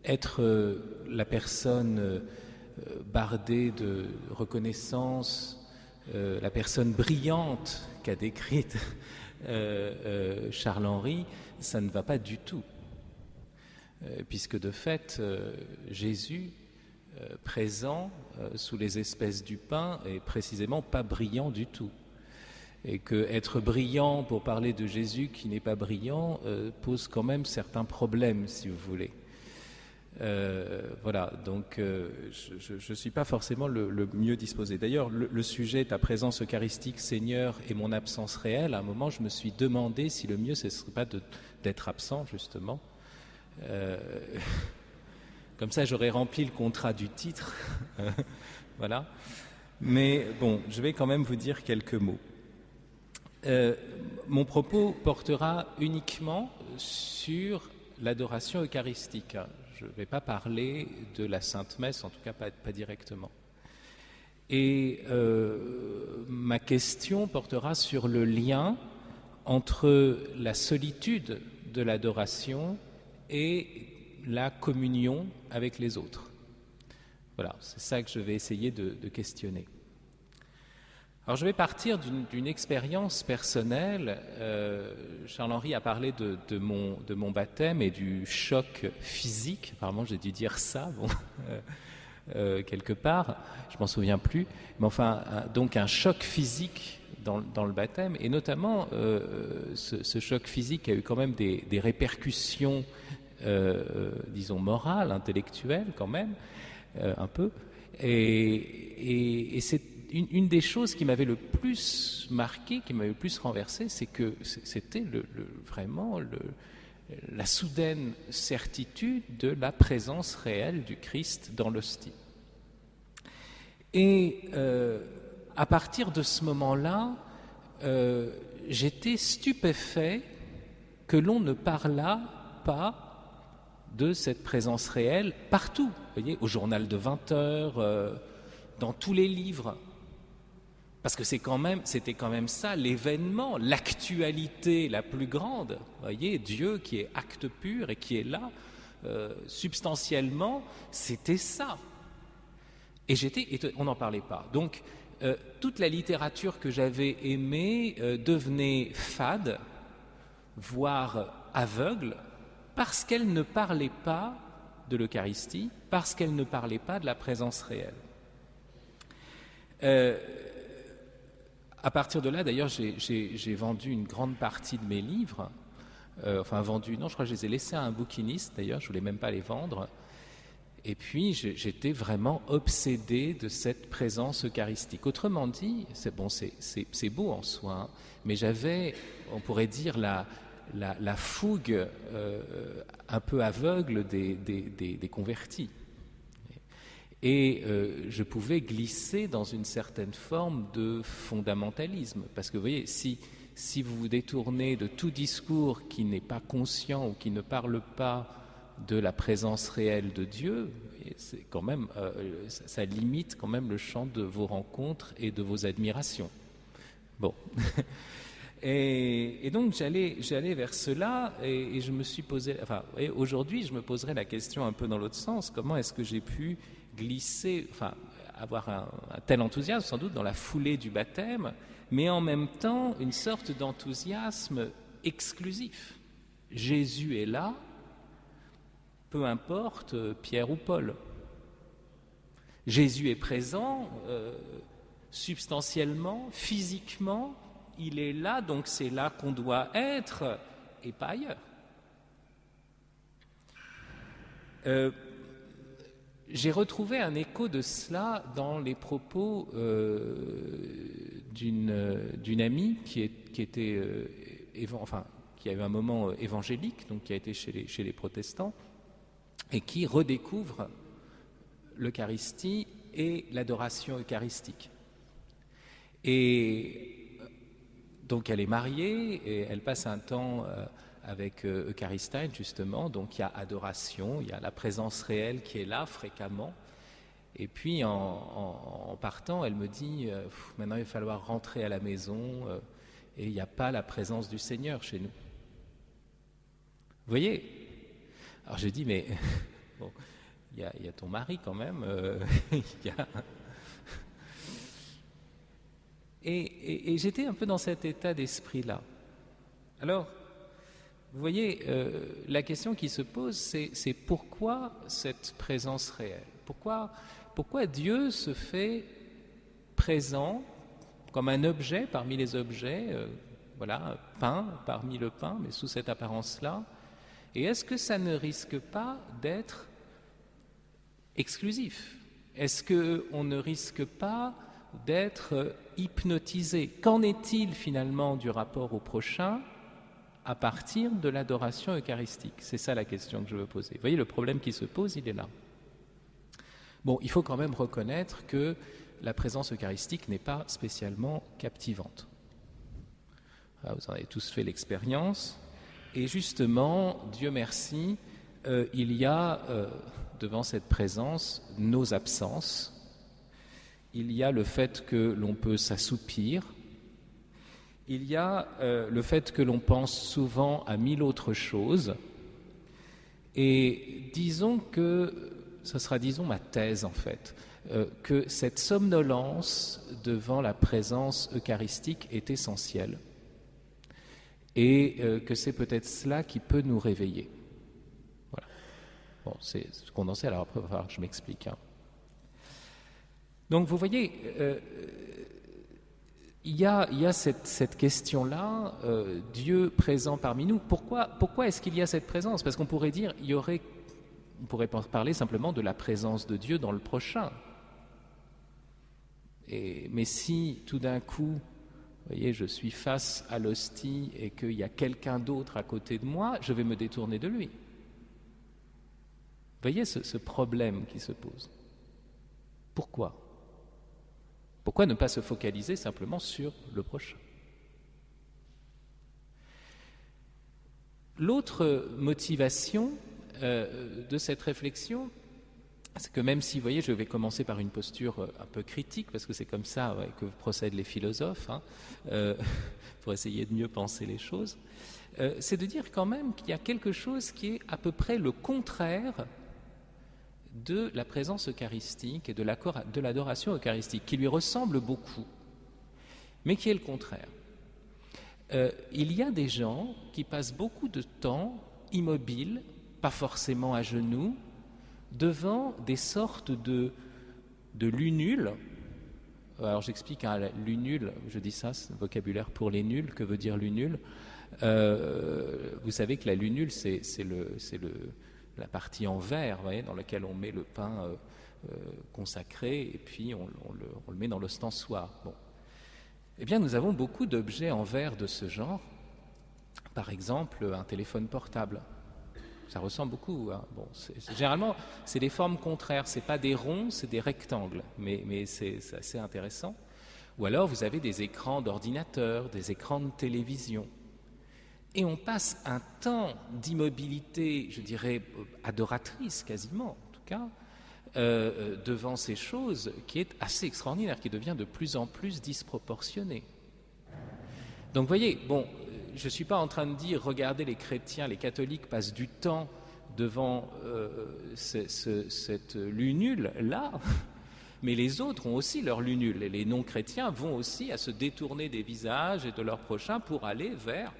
être la personne bardée de reconnaissance, la personne brillante qu'a décrite Charles-Henri, ça ne va pas du tout. Puisque de fait, Jésus, présent sous les espèces du pain, est précisément pas brillant du tout. Et que être brillant pour parler de Jésus qui n'est pas brillant pose quand même certains problèmes, si vous voulez. Voilà, donc je ne suis pas forcément le mieux disposé. D'ailleurs, le sujet ta présence eucharistique, Seigneur, et mon absence réelle, à un moment, je me suis demandé si le mieux, ce ne serait pas d'être absent, justement. Comme ça, j'aurais rempli le contrat du titre. Voilà. Mais bon, je vais quand même vous dire quelques mots. Mon propos portera uniquement sur l'adoration eucharistique. Je ne vais pas parler de la Sainte Messe, en tout cas pas directement. Et ma question portera sur le lien entre la solitude de l'adoration et la communion avec les autres. Voilà, c'est ça que je vais essayer de questionner. Alors je vais partir d'une expérience personnelle. Charles-Henri a parlé de mon baptême et du choc physique. Apparemment j'ai dû dire ça, bon, quelque part, je m'en souviens plus. Mais enfin, donc un choc physique dans le baptême, et notamment ce choc physique a eu quand même des répercussions, disons morales, intellectuelles quand même, un peu. Et c'est une des choses qui m'avait le plus marqué, qui m'avait le plus renversé, c'est que c'était vraiment la soudaine certitude de la présence réelle du Christ dans l'hostie. Et à partir de ce moment-là, j'étais stupéfait que l'on ne parlât pas de cette présence réelle partout, vous voyez, au journal de 20 heures, dans tous les livres. Parce que c'était quand même ça, l'événement, l'actualité la plus grande. Vous voyez, Dieu qui est acte pur et qui est là, substantiellement, c'était ça. Et on n'en parlait pas. Donc, toute la littérature que j'avais aimée devenait fade, voire aveugle, parce qu'elle ne parlait pas de l'Eucharistie, parce qu'elle ne parlait pas de la présence réelle. À partir de là, d'ailleurs, j'ai vendu une grande partie de mes livres. Je crois que je les ai laissés à un bouquiniste, d'ailleurs, je ne voulais même pas les vendre. Et puis, j'étais vraiment obsédé de cette présence eucharistique. Autrement dit, c'est beau en soi, hein, mais j'avais, on pourrait dire, la fougue un peu aveugle des convertis. Et je pouvais glisser dans une certaine forme de fondamentalisme. Parce que vous voyez, si vous vous détournez de tout discours qui n'est pas conscient ou qui ne parle pas de la présence réelle de Dieu, c'est quand même, ça limite quand même le champ de vos rencontres et de vos admirations. Bon. Et donc j'allais vers cela et je me suis posé, aujourd'hui je me poserai la question un peu dans l'autre sens, comment est-ce que j'ai pu glisser, avoir un tel enthousiasme sans doute dans la foulée du baptême, mais en même temps une sorte d'enthousiasme exclusif. Jésus est là, peu importe Pierre ou Paul. Jésus est présent substantiellement, physiquement, il est là, donc c'est là qu'on doit être et pas ailleurs. J'ai retrouvé un écho de cela dans les propos d'une amie qui a eu un moment évangélique, donc qui a été chez les protestants, et qui redécouvre l'Eucharistie et l'adoration eucharistique. Et donc elle est mariée et elle passe un temps avec Eucharistine justement, donc il y a adoration, il y a la présence réelle qui est là fréquemment. Et puis en partant, elle me dit maintenant il va falloir rentrer à la maison et il n'y a pas la présence du Seigneur chez nous. Vous voyez ? Alors je dis mais Bon, il y a ton mari quand même. Il y a... Et j'étais un peu dans cet état d'esprit-là. Alors, vous voyez, la question qui se pose, c'est pourquoi cette présence réelle ? Pourquoi Dieu se fait présent comme un objet parmi les objets, voilà, pain parmi le pain, mais sous cette apparence-là? Et est-ce que ça ne risque pas d'être exclusif? Est-ce qu'on ne risque pas d'être hypnotisé? Qu'en est-il finalement du rapport au prochain à partir de l'adoration eucharistique? C'est ça la question que je veux poser. Vous voyez, le problème qui se pose, il est là. Bon, il faut quand même reconnaître que la présence eucharistique n'est pas spécialement captivante. Vous en avez tous fait l'expérience. Et justement, Dieu merci, il y a devant cette présence nos absences. Il y a le fait que l'on peut s'assoupir. Il y a le fait que l'on pense souvent à 1000 autres choses. Et disons que, ce sera ma thèse en fait, que cette somnolence devant la présence eucharistique est essentielle. Et que c'est peut-être cela qui peut nous réveiller. Voilà. Bon, c'est condensé, alors après, il va falloir que je m'explique. Donc, vous voyez, il y a cette question-là, Dieu présent parmi nous. Pourquoi est-ce qu'il y a cette présence? Parce qu'on pourrait dire, on pourrait parler simplement de la présence de Dieu dans le prochain. Mais si, tout d'un coup, vous voyez, je suis face à l'hostie et qu'il y a quelqu'un d'autre à côté de moi, je vais me détourner de lui. Vous voyez ce problème qui se pose. Pourquoi ne pas se focaliser simplement sur le prochain? L'autre motivation de cette réflexion, c'est que même si, vous voyez, je vais commencer par une posture un peu critique, parce que c'est comme ça que procèdent les philosophes, pour essayer de mieux penser les choses, c'est de dire quand même qu'il y a quelque chose qui est à peu près le contraire de la présence eucharistique et de l'adoration eucharistique, qui lui ressemble beaucoup, mais qui est le contraire. Il y a des gens qui passent beaucoup de temps immobiles, pas forcément à genoux, devant des sortes de lunules. Alors j'explique, lunule, je dis ça, c'est un vocabulaire pour les nuls. Que veut dire lunule? Vous savez que la lunule, c'est la partie en verre, vous voyez, dans laquelle on met le pain consacré, et puis on le met dans l'ostensoir. Bon. Eh bien, nous avons beaucoup d'objets en verre de ce genre. Par exemple, un téléphone portable. Ça ressemble beaucoup. Bon, généralement, c'est des formes contraires. C'est pas des ronds, c'est des rectangles. Mais c'est assez intéressant. Ou alors, vous avez des écrans d'ordinateur, des écrans de télévision. Et on passe un temps d'immobilité, je dirais, adoratrice quasiment, en tout cas, devant ces choses qui est assez extraordinaire, qui devient de plus en plus disproportionnée. Donc, vous voyez, bon, je ne suis pas en train de dire, regardez, les chrétiens, les catholiques passent du temps devant cette lunule-là, mais les autres ont aussi leur lunule. Et les non-chrétiens vont aussi à se détourner des visages et de leurs prochains pour aller vers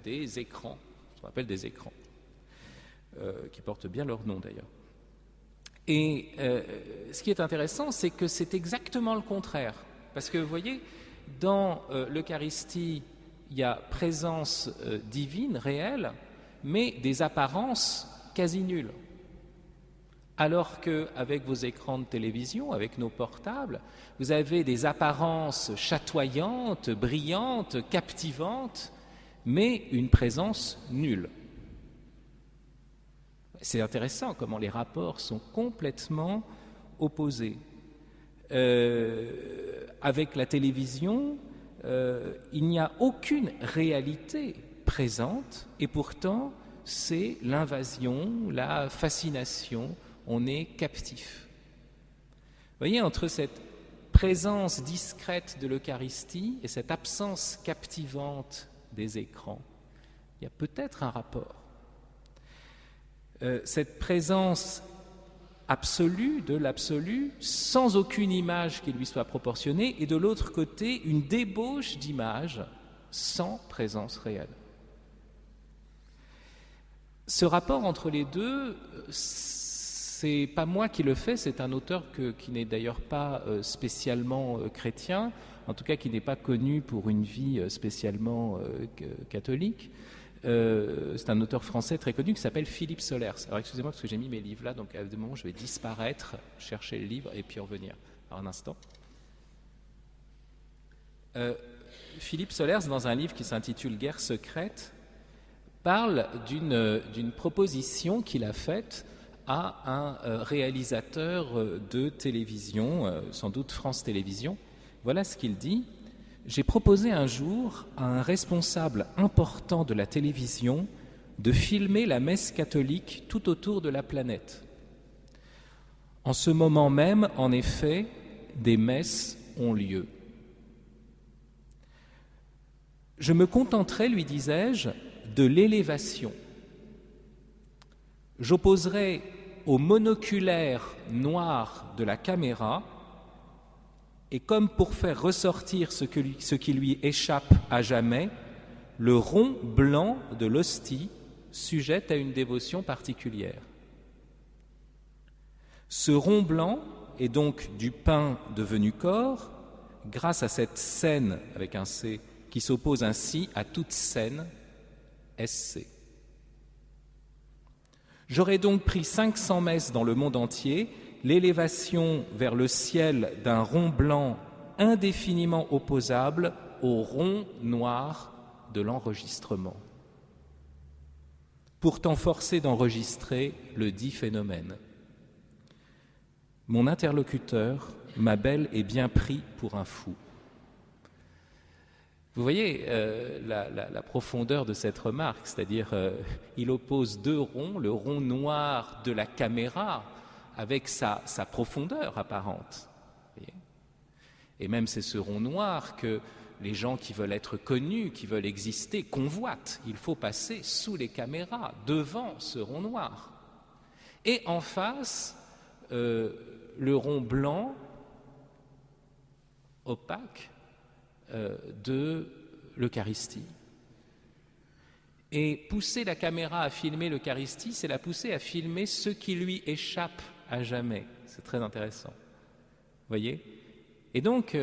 des écrans, ce qu'on appelle des écrans, qui portent bien leur nom d'ailleurs. Et ce qui est intéressant, c'est que c'est exactement le contraire. Parce que vous voyez, dans l'Eucharistie, il y a présence divine, réelle, mais des apparences quasi nulles. Alors qu'avec vos écrans de télévision, avec nos portables, vous avez des apparences chatoyantes, brillantes, captivantes, mais une présence nulle. C'est intéressant comment les rapports sont complètement opposés. Avec la télévision, il n'y a aucune réalité présente et pourtant c'est l'invasion, la fascination, on est captif. Vous voyez, entre cette présence discrète de l'Eucharistie et cette absence captivante des écrans, il y a peut-être un rapport. Cette présence absolu, de l'absolu, sans aucune image qui lui soit proportionnée, et de l'autre côté, une débauche d'image sans présence réelle. Ce rapport entre les deux, c'est pas moi qui le fais, c'est un auteur qui n'est d'ailleurs pas spécialement chrétien, en tout cas qui n'est pas connu pour une vie spécialement catholique. C'est un auteur français très connu qui s'appelle Philippe Solers. Alors excusez-moi parce que j'ai mis mes livres là, donc à un moment je vais disparaître, chercher le livre et puis revenir. Alors un instant. Philippe Solers, dans un livre qui s'intitule Guerre secrète, parle d'une proposition qu'il a faite à un réalisateur de télévision, sans doute France Télévisions. Voilà ce qu'il dit. J'ai proposé un jour à un responsable important de la télévision de filmer la messe catholique tout autour de la planète. En ce moment même, en effet, des messes ont lieu. Je me contenterai, lui disais-je, de l'élévation. J'opposerai au monoculaire noir de la caméra, et comme pour faire ressortir ce qui lui échappe à jamais, le rond blanc de l'hostie sujette à une dévotion particulière. Ce rond blanc est donc du pain devenu corps, grâce à cette scène avec un C qui s'oppose ainsi à toute scène SC. J'aurais donc pris 500 messes dans le monde entier, l'élévation vers le ciel d'un rond blanc indéfiniment opposable au rond noir de l'enregistrement. Pourtant forcé d'enregistrer le dit phénomène. Mon interlocuteur m'a bel et bien pris pour un fou. Vous voyez la profondeur de cette remarque, c'est-à-dire il oppose deux ronds, le rond noir de la caméra avec sa profondeur apparente. Et même c'est ce rond noir que les gens qui veulent être connus, qui veulent exister, convoitent. Il faut passer sous les caméras, devant ce rond noir. Et en face, le rond blanc, opaque, de l'Eucharistie. Et pousser la caméra à filmer l'Eucharistie, c'est la pousser à filmer ce qui lui échappe à jamais. C'est très intéressant. Vous voyez ? Et donc,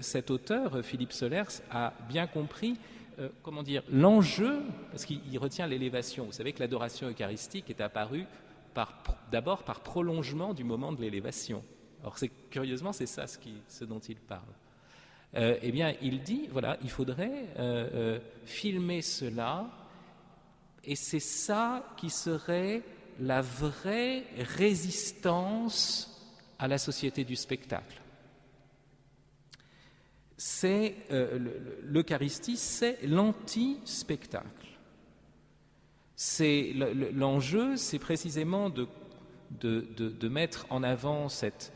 cet auteur, Philippe Solers, a bien compris l'enjeu, parce qu'il retient l'élévation. Vous savez que l'adoration eucharistique est apparue d'abord par prolongement du moment de l'élévation. Alors, curieusement, c'est ça ce dont il parle. Eh bien, il dit, voilà, il faudrait filmer cela, et c'est ça qui serait la vraie résistance à la société du spectacle. L'Eucharistie, c'est l'anti-spectacle. L'enjeu, c'est précisément de mettre en avant cette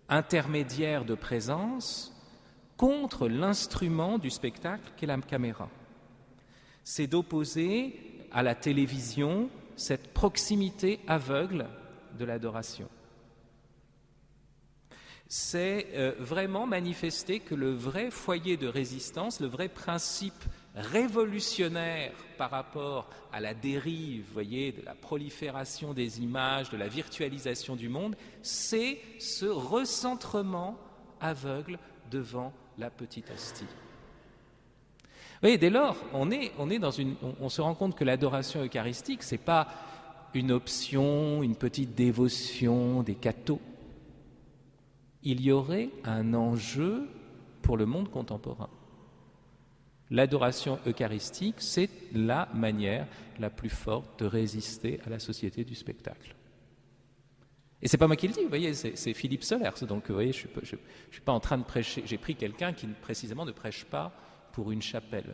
intermédiaire de présence contre l'instrument du spectacle qu'est la caméra. C'est d'opposer à la télévision cette proximité aveugle de l'adoration. C'est vraiment manifester que le vrai foyer de résistance, le vrai principe révolutionnaire par rapport à la dérive, vous voyez, de la prolifération des images, de la virtualisation du monde, c'est ce recentrement aveugle devant la petite hostie. Vous voyez, dès lors, on se rend compte que l'adoration eucharistique, c'est pas une option, une petite dévotion des cathos. Il y aurait un enjeu pour le monde contemporain. L'adoration eucharistique, c'est la manière la plus forte de résister à la société du spectacle. Et c'est pas moi qui le dis, vous voyez, c'est Philippe Solers. Donc, vous voyez, je suis pas en train de prêcher. J'ai pris quelqu'un qui précisément ne prêche pas pour une chapelle.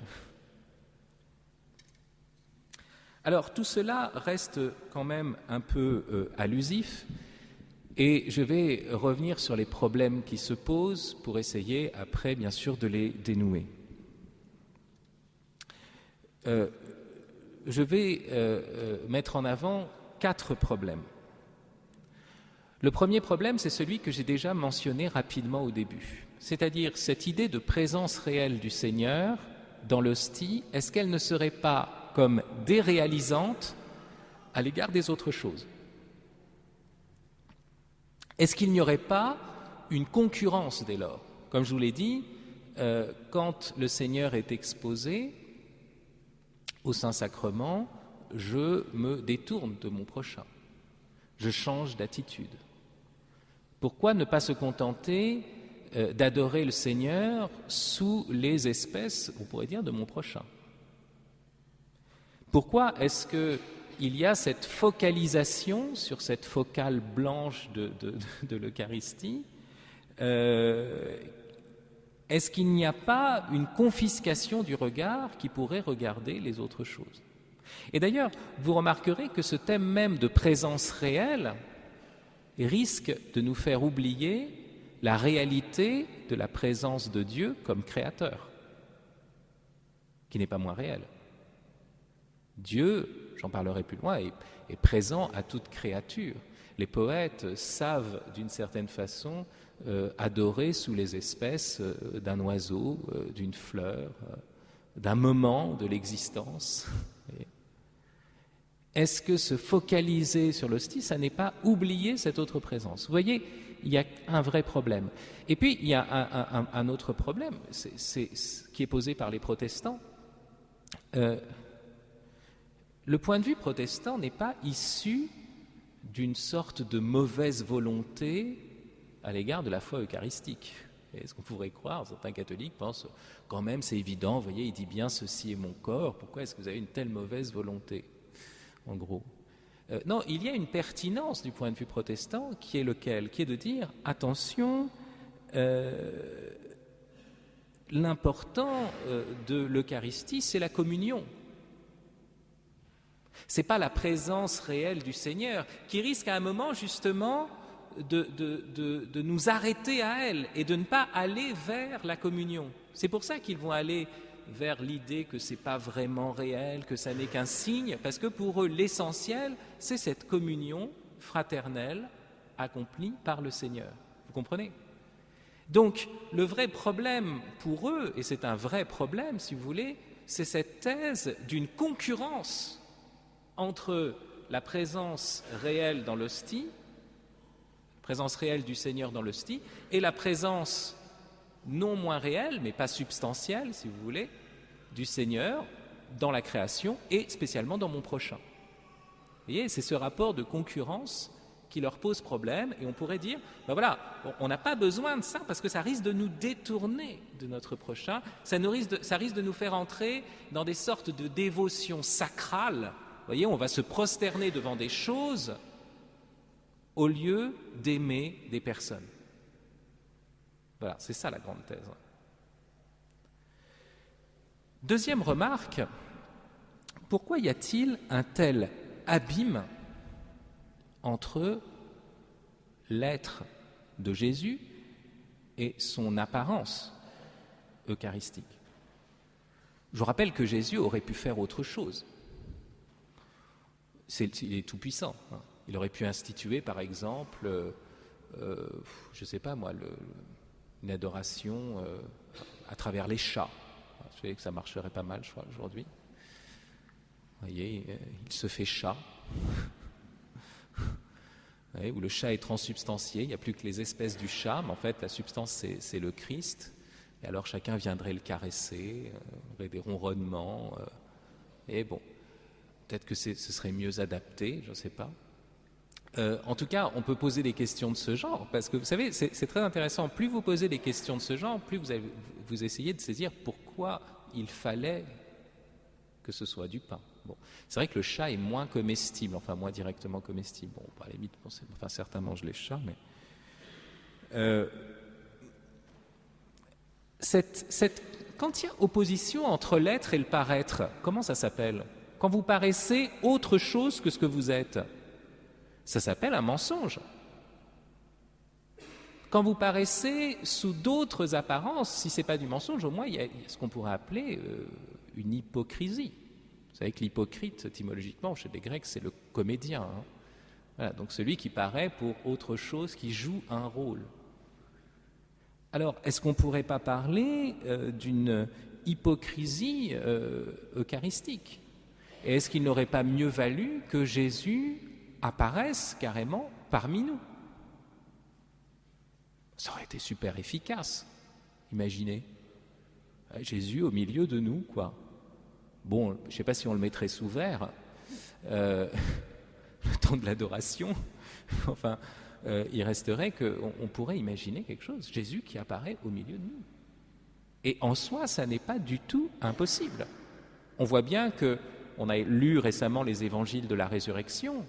Alors, tout cela reste quand même un peu allusif. Et je vais revenir sur les problèmes qui se posent pour essayer, après, bien sûr, de les dénouer. Je vais mettre en avant 4 problèmes. Le premier problème, c'est celui que j'ai déjà mentionné rapidement au début, c'est-à-dire cette idée de présence réelle du Seigneur dans l'hostie, est-ce qu'elle ne serait pas comme déréalisante à l'égard des autres choses? Est-ce qu'il n'y aurait pas une concurrence dès lors? Comme je vous l'ai dit, quand le Seigneur est exposé au Saint-Sacrement, je me détourne de mon prochain, je change d'attitude. Pourquoi ne pas se contenter d'adorer le Seigneur sous les espèces, on pourrait dire, de mon prochain? Pourquoi est-ce qu'il y a cette focalisation sur cette focale blanche de l'Eucharistie? Est-ce qu'il n'y a pas une confiscation du regard qui pourrait regarder les autres choses? Et d'ailleurs, vous remarquerez que ce thème même de présence réelle risque de nous faire oublier la réalité de la présence de Dieu comme créateur, qui n'est pas moins réelle. Dieu, j'en parlerai plus loin, est présent à toute créature. Les poètes savent d'une certaine façon adorer sous les espèces d'un oiseau, d'une fleur, d'un moment de l'existence. Est-ce que se focaliser sur l'hostie, ça n'est pas oublier cette autre présence? Vous voyez, il y a un vrai problème. Et puis, il y a un autre problème, c'est qui est posé par les protestants. Le point de vue protestant n'est pas issu d'une sorte de mauvaise volonté à l'égard de la foi eucharistique. Et ce qu'on pourrait croire, certains catholiques pensent quand même c'est évident, vous voyez, il dit bien ceci est mon corps, pourquoi est-ce que vous avez une telle mauvaise volonté, en gros? Non, il y a une pertinence du point de vue protestant qui est lequel? Qui est de dire, attention, l'important de l'Eucharistie, c'est la communion. Ce n'est pas la présence réelle du Seigneur qui risque à un moment justement de nous arrêter à elle et de ne pas aller vers la communion. C'est pour ça qu'ils vont aller vers l'idée que ce n'est pas vraiment réel, que ça n'est qu'un signe, parce que pour eux, l'essentiel, c'est cette communion fraternelle accomplie par le Seigneur. Vous comprenez? Donc, le vrai problème pour eux, et c'est un vrai problème si vous voulez, c'est cette thèse d'une concurrence entre la présence réelle dans l'hostie, présence réelle du Seigneur dans l'hostie, et la présence non moins réelle, mais pas substantielle, si vous voulez, du Seigneur dans la création et spécialement dans mon prochain. Vous voyez, c'est ce rapport de concurrence qui leur pose problème, et on pourrait dire, ben voilà, on n'a pas besoin de ça parce que ça risque de nous détourner de notre prochain, ça risque de nous faire entrer dans des sortes de dévotion sacrale. Vous voyez, on va se prosterner devant des choses au lieu d'aimer des personnes. Voilà, c'est ça la grande thèse. Deuxième remarque, pourquoi y a-t-il un tel abîme entre l'être de Jésus et son apparence eucharistique? Je rappelle que Jésus aurait pu faire autre chose. Il est tout-puissant. Il aurait pu instituer, par exemple, je ne sais pas moi, une adoration à travers les chats. Je sais que ça marcherait pas mal, je crois, aujourd'hui. Vous voyez, il se fait chat. Voyez, où le chat est transsubstantié, il n'y a plus que les espèces du chat, mais en fait, la substance, c'est le Christ. Et alors, chacun viendrait le caresser, aurait des ronronnements. Et bon, peut-être que ce serait mieux adapté, je ne sais pas. En tout cas, on peut poser des questions de ce genre, parce que vous savez, c'est très intéressant. Plus vous posez des questions de ce genre, plus vous essayez de saisir pourquoi il fallait que ce soit du pain. Bon, c'est vrai que le chat est moins comestible, enfin moins directement comestible. Bon, à la limite, enfin certains mangent les chats, mais quand il y a opposition entre l'être et le paraître, comment ça s'appelle? Quand vous paraissez autre chose que ce que vous êtes. Ça s'appelle un mensonge. Quand vous paraissez sous d'autres apparences, si ce n'est pas du mensonge, au moins il y a ce qu'on pourrait appeler une hypocrisie. Vous savez que l'hypocrite, étymologiquement, chez les Grecs, c'est le comédien. Hein. Voilà, donc celui qui paraît pour autre chose, qui joue un rôle. Alors, est-ce qu'on ne pourrait pas parler d'une hypocrisie eucharistique? Et est-ce qu'il n'aurait pas mieux valu que Jésus apparaisse carrément parmi nous? Ça aurait été super efficace, imaginez. Jésus au milieu de nous, quoi. Bon, je ne sais pas si on le mettrait sous verre, le temps de l'adoration, enfin, il resterait qu'on pourrait imaginer quelque chose, Jésus qui apparaît au milieu de nous. Et en soi, ça n'est pas du tout impossible. On voit bien qu'on a lu récemment les évangiles de la résurrection.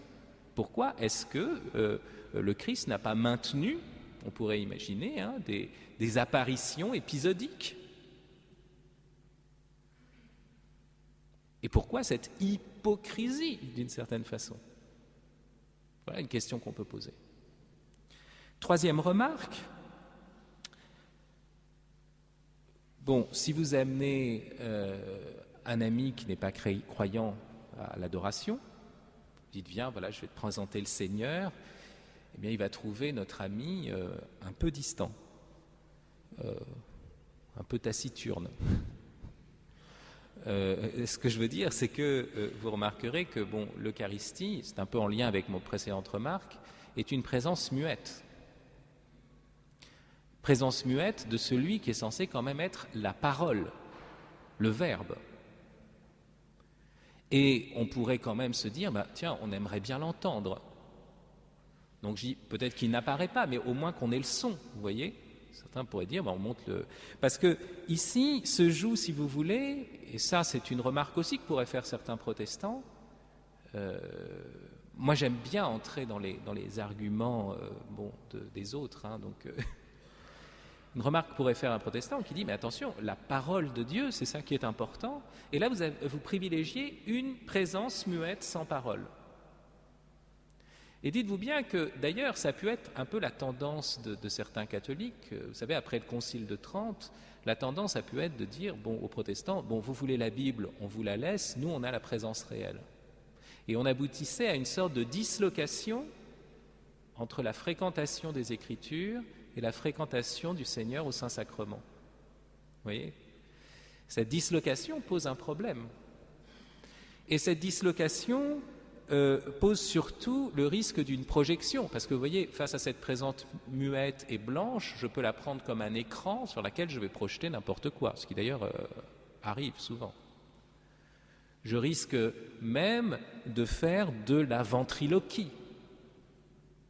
Pourquoi est-ce que le Christ n'a pas maintenu, on pourrait imaginer, hein, des apparitions épisodiques? Et pourquoi cette hypocrisie, d'une certaine façon? Voilà une question qu'on peut poser. Troisième remarque. Bon, si vous amenez un ami qui n'est pas croyant à l'adoration, vous dites, viens, voilà, je vais te présenter le Seigneur, eh bien, il va trouver notre ami un peu distant, un peu taciturne. Ce que je veux dire, c'est que vous remarquerez que bon, l'Eucharistie, c'est un peu en lien avec mon précédente remarque, est une présence muette. Présence muette de celui qui est censé quand même être la parole, le Verbe. Et on pourrait quand même se dire, bah, tiens, on aimerait bien l'entendre. Donc peut-être qu'il n'apparaît pas, mais au moins qu'on ait le son, vous voyez ? Certains pourraient dire, ben on monte le... Parce que ici se joue, si vous voulez, et ça c'est une remarque aussi que pourraient faire certains protestants, moi j'aime bien entrer dans les arguments des autres, hein, donc une remarque pourrait faire un protestant qui dit, mais attention, la parole de Dieu, c'est ça qui est important, et là vous privilégiez une présence muette sans parole. Et dites-vous bien que, d'ailleurs, ça a pu être un peu la tendance de certains catholiques. Vous savez, après le Concile de Trente, la tendance a pu être de dire, bon, aux protestants, bon, vous voulez la Bible, on vous la laisse, nous, on a la présence réelle. Et on aboutissait à une sorte de dislocation entre la fréquentation des Écritures et la fréquentation du Seigneur au Saint-Sacrement. Vous voyez ? Cette dislocation pose un problème. Et cette dislocation... pose surtout le risque d'une projection, parce que vous voyez, face à cette présence muette et blanche, je peux la prendre comme un écran sur lequel je vais projeter n'importe quoi, ce qui d'ailleurs arrive souvent. Je risque même de faire de la ventriloquie,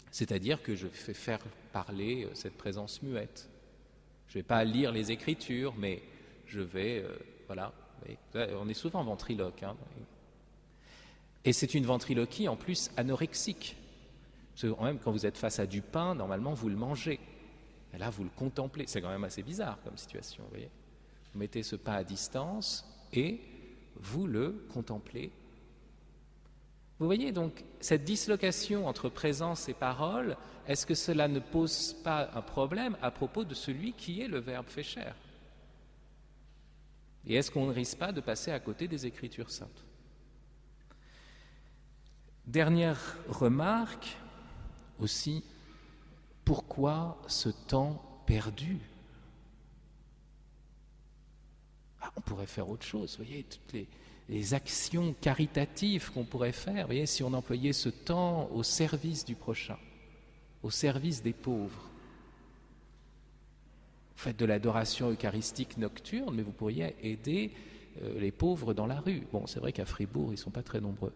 c'est-à-dire que je fais faire parler cette présence muette. Je ne vais pas lire les Écritures, mais je vais, voilà, on est souvent ventriloque, hein. Et c'est une ventriloquie en plus anorexique. Parce que même quand vous êtes face à du pain, normalement vous le mangez. Et là vous le contemplez. C'est quand même assez bizarre comme situation, vous voyez. Vous mettez ce pain à distance et vous le contemplez. Vous voyez donc cette dislocation entre présence et parole, est-ce que cela ne pose pas un problème à propos de celui qui est le Verbe fait chair? Et est-ce qu'on ne risque pas de passer à côté des Écritures saintes? Dernière remarque aussi, pourquoi ce temps perdu? On pourrait faire autre chose, vous voyez, toutes les actions caritatives qu'on pourrait faire, vous voyez, si on employait ce temps au service du prochain, au service des pauvres. Vous faites de l'adoration eucharistique nocturne, mais vous pourriez aider les pauvres dans la rue. Bon, c'est vrai qu'à Fribourg, ils ne sont pas très nombreux.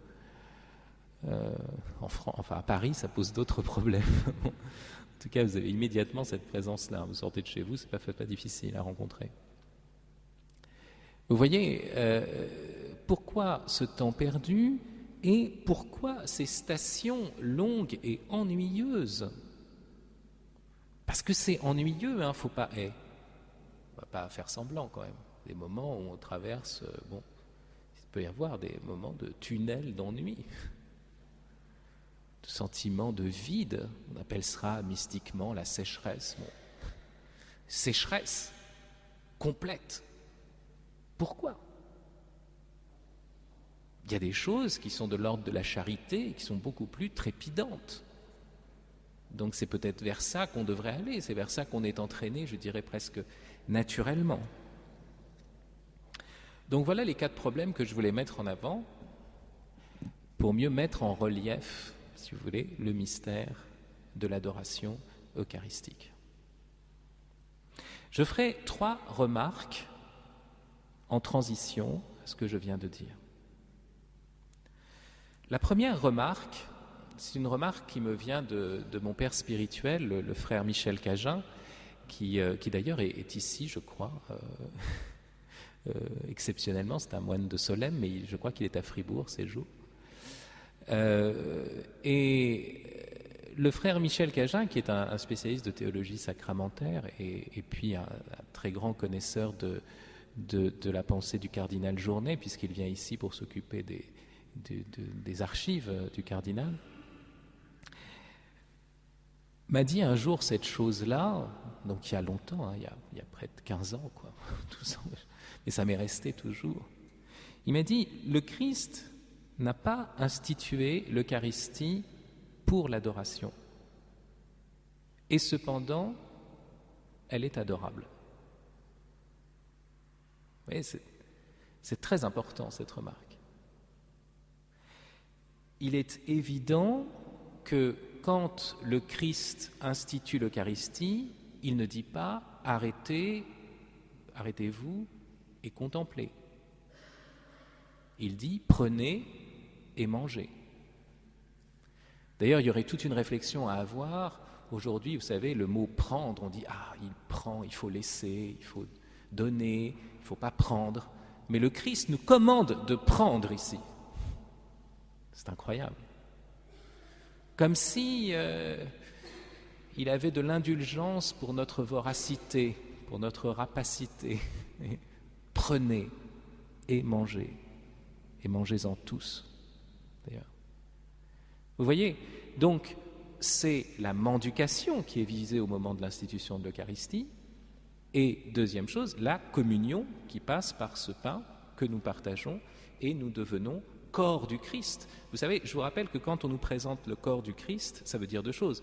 À Paris, ça pose d'autres problèmes. En tout cas, vous avez immédiatement cette présence-là. Vous sortez de chez vous, c'est pas difficile à rencontrer. Vous voyez, pourquoi ce temps perdu et pourquoi ces stations longues et ennuyeuses? Parce que c'est ennuyeux, hein, faut pas. On va pas faire semblant quand même. Des moments où on traverse, il peut y avoir des moments de tunnel d'ennui. De sentiment de vide, on appelle ça mystiquement la sécheresse. Sécheresse complète. Pourquoi? Il y a des choses qui sont de l'ordre de la charité et qui sont beaucoup plus trépidantes. Donc c'est peut-être vers ça qu'on devrait aller, c'est vers ça qu'on est entraîné, je dirais presque naturellement. Donc voilà les 4 problèmes que je voulais mettre en avant pour mieux mettre en relief, si vous voulez, le mystère de l'adoration eucharistique. Je ferai 3 remarques en transition à ce que je viens de dire. La première remarque, c'est une remarque qui me vient de mon père spirituel, le frère Michel Cagin, qui d'ailleurs est ici, je crois, exceptionnellement, c'est un moine de Solesmes, mais je crois qu'il est à Fribourg ces jours. Et le frère Michel Cagin, qui est un spécialiste de théologie sacramentaire et puis un très grand connaisseur de la pensée du cardinal Journet, puisqu'il vient ici pour s'occuper des archives du cardinal, m'a dit un jour cette chose-là, donc il y a longtemps, hein, il y a près de 15 ans, quoi, 12 ans, mais ça m'est resté toujours. Il m'a dit, le Christ n'a pas institué l'Eucharistie pour l'adoration. Et cependant, elle est adorable. Vous voyez, c'est très important cette remarque. Il est évident que quand le Christ institue l'Eucharistie, il ne dit pas « arrêtez-vous et contemplez ». Il dit « prenez et mangez ». D'ailleurs, il y aurait toute une réflexion à avoir. Aujourd'hui, vous savez, le mot « prendre », on dit « ah, il prend, il faut laisser, il faut donner, il ne faut pas prendre ». Mais le Christ nous commande de prendre ici. C'est incroyable. Comme si il avait de l'indulgence pour notre voracité, pour notre rapacité. Prenez et mangez-en tous, d'ailleurs. Vous voyez, donc c'est la mendication qui est visée au moment de l'institution de l'Eucharistie, et deuxième chose, la communion qui passe par ce pain que nous partageons et nous devenons corps du Christ. Vous savez, je vous rappelle que quand on nous présente le corps du Christ, ça veut dire 2 choses.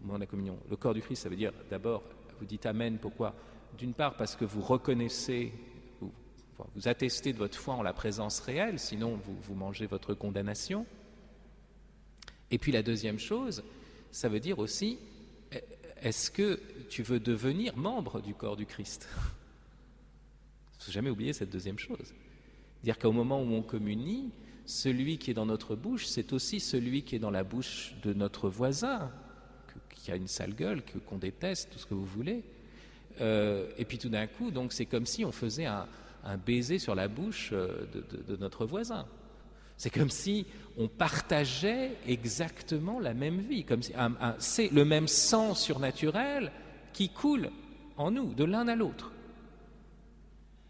Au moment de la communion, le corps du Christ, ça veut dire d'abord, vous dites Amen, pourquoi ? D'une part parce que vous reconnaissez, vous attestez de votre foi en la présence réelle, sinon vous mangez votre condamnation. Et puis la deuxième chose, ça veut dire aussi, est-ce que tu veux devenir membre du corps du Christ ? Il ne faut jamais oublier cette deuxième chose. Dire qu'au moment où on communie, celui qui est dans notre bouche, c'est aussi celui qui est dans la bouche de notre voisin, qui a une sale gueule, qu'on déteste, tout ce que vous voulez. Et puis tout d'un coup, donc c'est comme si on faisait un baiser sur la bouche de notre voisin. C'est comme si on partageait exactement la même vie, comme si c'est le même sang surnaturel qui coule en nous, de l'un à l'autre.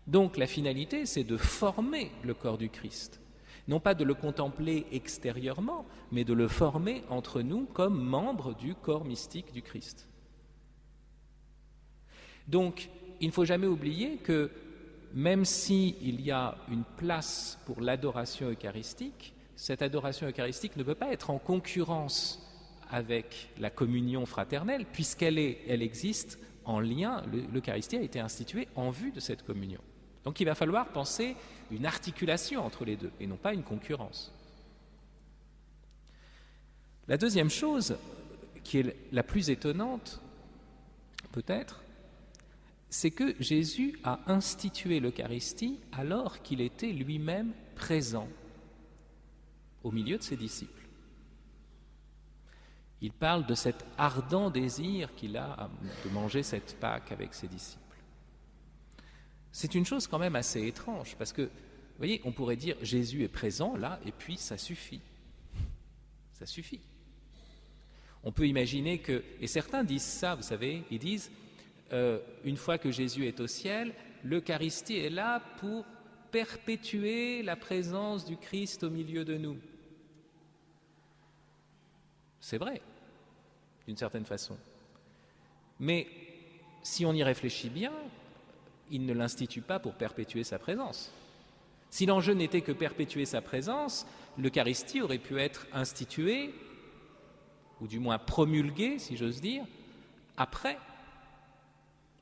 Donc la finalité, c'est de former le corps du Christ. Non pas de le contempler extérieurement, mais de le former entre nous comme membres du corps mystique du Christ. Donc, il ne faut jamais oublier que même s'il y a une place pour l'adoration eucharistique, cette adoration eucharistique ne peut pas être en concurrence avec la communion fraternelle, puisqu'elle existe en lien, l'Eucharistie a été instituée en vue de cette communion. Donc il va falloir penser une articulation entre les deux, et non pas une concurrence. La deuxième chose, qui est la plus étonnante, peut-être, c'est que Jésus a institué l'Eucharistie alors qu'il était lui-même présent au milieu de ses disciples. Il parle de cet ardent désir qu'il a de manger cette Pâque avec ses disciples. C'est une chose quand même assez étrange, parce que, vous voyez, on pourrait dire Jésus est présent là, et puis ça suffit. Ça suffit. On peut imaginer que, et certains disent ça, vous savez, ils disent, une fois que Jésus est au ciel, l'Eucharistie est là pour perpétuer la présence du Christ au milieu de nous. C'est vrai, d'une certaine façon. Mais si on y réfléchit bien, il ne l'institue pas pour perpétuer sa présence. Si l'enjeu n'était que perpétuer sa présence, l'Eucharistie aurait pu être instituée, ou du moins promulguée, si j'ose dire, après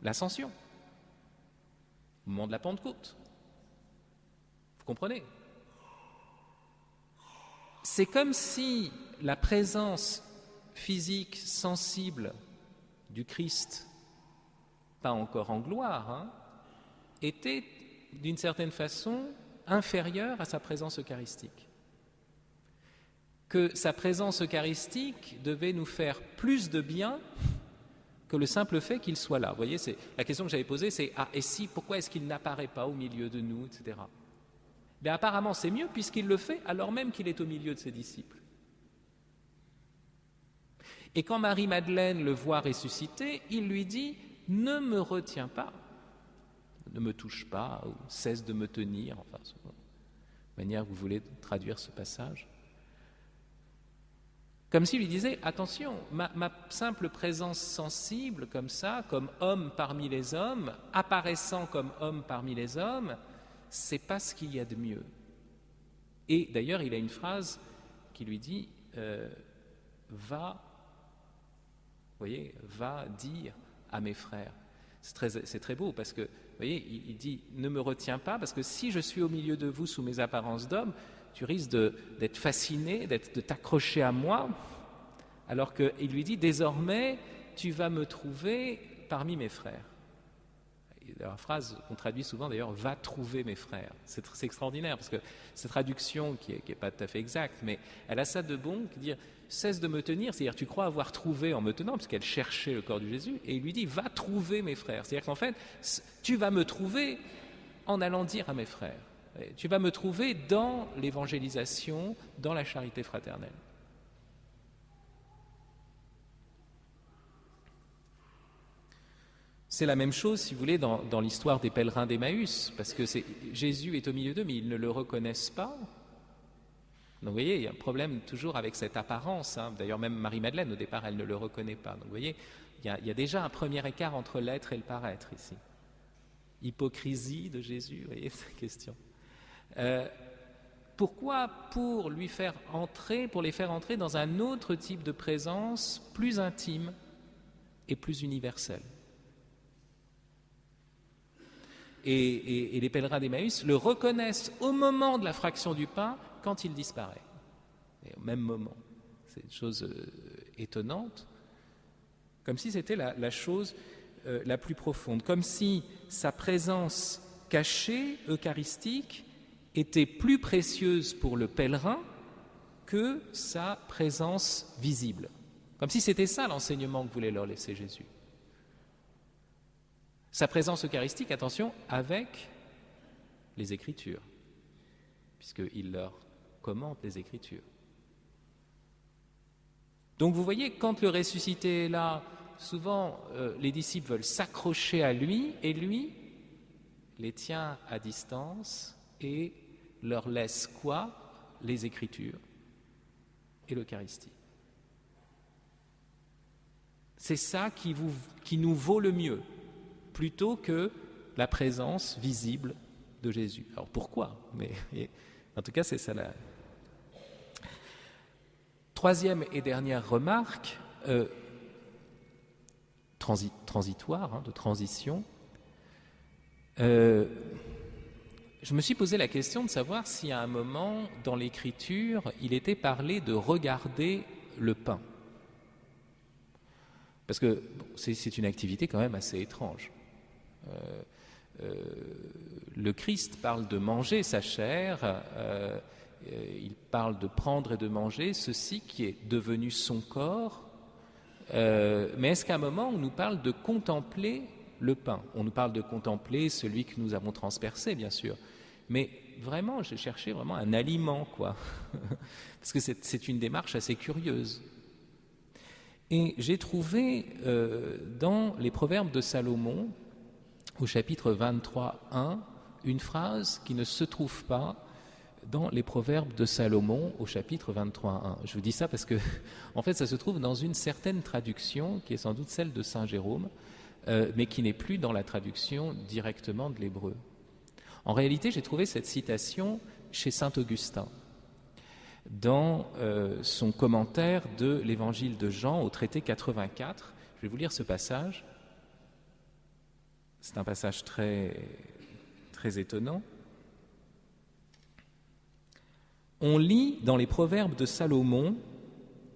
l'Ascension, au moment de la Pentecôte. Vous comprenez ? C'est comme si la présence physique, sensible du Christ, pas encore en gloire, était d'une certaine façon inférieure à sa présence eucharistique. Que sa présence eucharistique devait nous faire plus de bien que le simple fait qu'il soit là. Vous voyez, c'est la question que j'avais posée, c'est et si, pourquoi est-ce qu'il n'apparaît pas au milieu de nous, etc. Mais apparemment, c'est mieux puisqu'il le fait alors même qu'il est au milieu de ses disciples. Et quand Marie-Madeleine le voit ressusciter, il lui dit « Ne me retiens pas, ne me touche pas, ou cesse de me tenir », enfin, selon la manière que vous voulez traduire ce passage. Comme s'il lui disait « Attention, ma simple présence sensible comme ça, comme homme parmi les hommes, apparaissant comme homme parmi les hommes, c'est pas ce qu'il y a de mieux. » Et d'ailleurs, il a une phrase qui lui dit va dire à mes frères. C'est très beau parce que, vous voyez, il dit ne me retiens pas parce que si je suis au milieu de vous sous mes apparences d'homme, tu risques d'être fasciné, de t'accrocher à moi, alors qu'il lui dit désormais tu vas me trouver parmi mes frères. La phrase qu'on traduit souvent d'ailleurs, va trouver mes frères. C'est extraordinaire parce que cette traduction qui est pas tout à fait exacte, mais elle a ça de bon, qui dit cesse de me tenir, c'est-à-dire tu crois avoir trouvé en me tenant, parce qu'elle cherchait le corps de Jésus, et il lui dit va trouver mes frères. C'est-à-dire qu'en fait, tu vas me trouver en allant dire à mes frères. Tu vas me trouver dans l'évangélisation, dans la charité fraternelle. C'est la même chose, si vous voulez, dans l'histoire des pèlerins d'Emmaüs, parce que Jésus est au milieu d'eux, mais ils ne le reconnaissent pas. Donc vous voyez, il y a un problème toujours avec cette apparence. D'ailleurs, même Marie-Madeleine, au départ, elle ne le reconnaît pas. Donc vous voyez, il y a déjà un premier écart entre l'être et le paraître ici. Hypocrisie de Jésus, vous voyez cette question. Pourquoi ? Pour les faire entrer dans un autre type de présence plus intime et plus universelle. Et les pèlerins d'Emmaüs le reconnaissent au moment de la fraction du pain quand il disparaît. Et au même moment. C'est une chose étonnante, comme si c'était la chose la plus profonde, comme si sa présence cachée, eucharistique, était plus précieuse pour le pèlerin que sa présence visible. Comme si c'était ça l'enseignement que voulait leur laisser Jésus. Sa présence eucharistique, attention, avec les Écritures, puisqu'il leur commente les Écritures. Donc vous voyez, quand le ressuscité est là, souvent les disciples veulent s'accrocher à lui, et lui les tient à distance et leur laisse quoi ? Les Écritures et l'Eucharistie. C'est ça qui nous vaut le mieux, plutôt que la présence visible de Jésus. Alors pourquoi ? Mais en tout cas, c'est ça la troisième et dernière remarque, transitoire, de transition. Je me suis posé la question de savoir si à un moment, dans l'Écriture, il était parlé de regarder le pain. Parce que c'est une activité quand même assez étrange. Le Christ parle de manger sa chair, il parle de prendre et de manger ceci qui est devenu son corps, mais est-ce qu'à un moment on nous parle de contempler le pain ? On nous parle de contempler celui que nous avons transpercé, bien sûr, mais vraiment, j'ai cherché vraiment un aliment, quoi, parce que c'est une démarche assez curieuse. Et j'ai trouvé dans les Proverbes de Salomon, au chapitre 23:1, une phrase qui ne se trouve pas dans les Proverbes de Salomon au chapitre 23:1. Je vous dis ça parce que, en fait, ça se trouve dans une certaine traduction, qui est sans doute celle de Saint Jérôme, mais qui n'est plus dans la traduction directement de l'hébreu. En réalité, j'ai trouvé cette citation chez saint Augustin, dans son commentaire de l'évangile de Jean au traité 84. Je vais vous lire ce passage. C'est un passage très, très étonnant. On lit dans les proverbes de Salomon: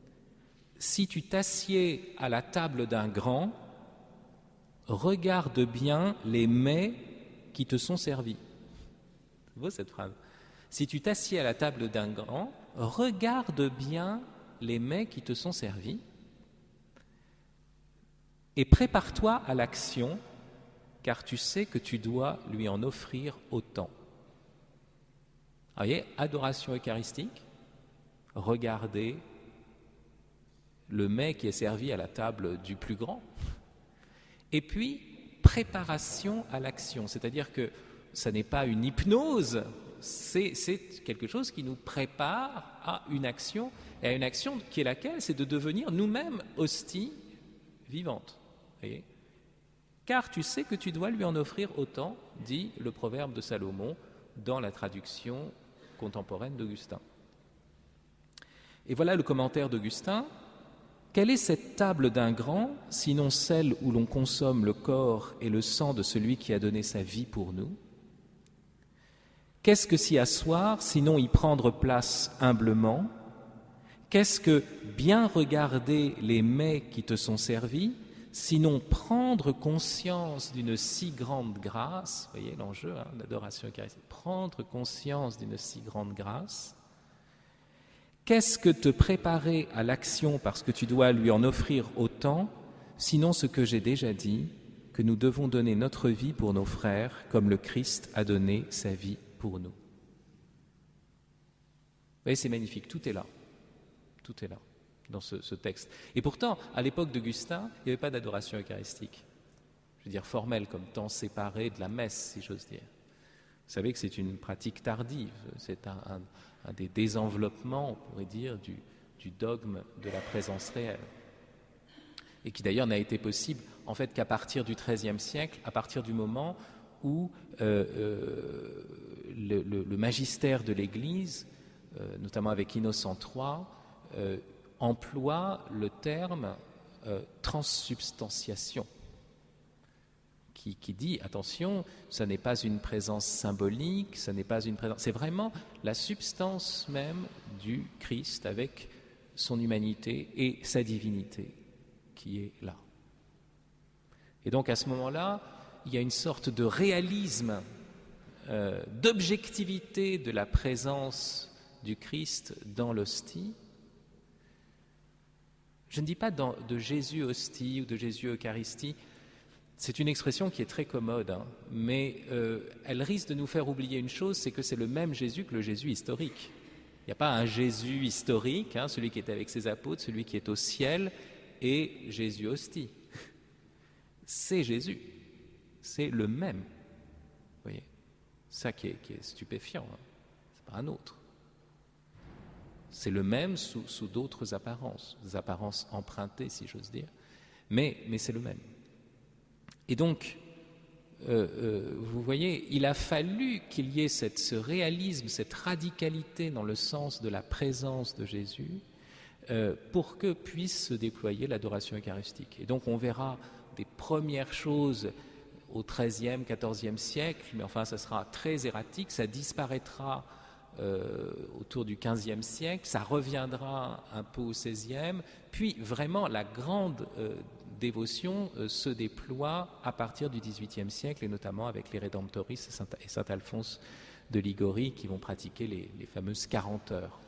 « Si tu t'assieds à la table d'un grand, regarde bien les mets qui te sont servis. » C'est beau cette phrase. Si tu t'assieds à la table d'un grand, regarde bien les mets qui te sont servis et prépare-toi à l'action, car tu sais que tu dois lui en offrir autant. Vous voyez, adoration eucharistique, regardez le mets qui est servi à la table du plus grand. Et puis, préparation à l'action, c'est-à-dire que ça n'est pas une hypnose, c'est quelque chose qui nous prépare à une action, et à une action qui est laquelle? C'est de devenir nous-mêmes hosties vivantes. Voyez, car tu sais que tu dois lui en offrir autant, dit le proverbe de Salomon dans la traduction contemporaine d'Augustin. Et voilà le commentaire d'Augustin. Quelle est cette table d'un grand, sinon celle où l'on consomme le corps et le sang de celui qui a donné sa vie pour nous? Qu'est-ce que s'y asseoir, sinon y prendre place humblement? Qu'est-ce que bien regarder les mets qui te sont servis, sinon prendre conscience d'une si grande grâce? Vous voyez l'enjeu, l'adoration eucharistique. Prendre conscience d'une si grande grâce. Qu'est-ce que te préparer à l'action parce que tu dois lui en offrir autant, sinon ce que j'ai déjà dit, que nous devons donner notre vie pour nos frères, comme le Christ a donné sa vie pour nous. Vous voyez, c'est magnifique, tout est là. Tout est là, dans ce texte. Et pourtant, à l'époque d'Augustin, il n'y avait pas d'adoration eucharistique. Je veux dire formelle, comme temps séparé de la messe, si j'ose dire. Vous savez que c'est une pratique tardive, c'est un des désenveloppements, on pourrait dire, du dogme de la présence réelle. Et qui d'ailleurs n'a été possible, en fait, qu'à partir du XIIIe siècle, à partir du moment où le magistère de l'Église, notamment avec Innocent III, emploie le terme transsubstantiation, qui dit, attention, ça n'est pas une présence symbolique, ça n'est pas une présence, c'est vraiment la substance même du Christ avec son humanité et sa divinité qui est là. Et donc à ce moment-là, il y a une sorte de réalisme, d'objectivité de la présence du Christ dans l'hostie. Je ne dis pas de Jésus hostie ou de Jésus Eucharistie. C'est une expression qui est très commode, mais elle risque de nous faire oublier une chose, c'est que c'est le même Jésus que le Jésus historique. Il n'y a pas un Jésus historique, celui qui est avec ses apôtres, celui qui est au ciel, et Jésus hostie. C'est Jésus, c'est le même. Vous voyez, ça qui est stupéfiant, c'est pas un autre. C'est le même sous d'autres apparences, des apparences empruntées, si j'ose dire, mais c'est le même. Et donc, vous voyez, il a fallu qu'il y ait ce réalisme, cette radicalité dans le sens de la présence de Jésus pour que puisse se déployer l'adoration eucharistique. Et donc on verra des premières choses au XIIIe, XIVe siècle, mais enfin ça sera très erratique, ça disparaîtra autour du XVe siècle, ça reviendra un peu au XVIe, puis vraiment la grande dévotion se déploie à partir du XVIIIe siècle, et notamment avec les Rédemptoristes et saint Alphonse de Liguori qui vont pratiquer les fameuses 40 heures.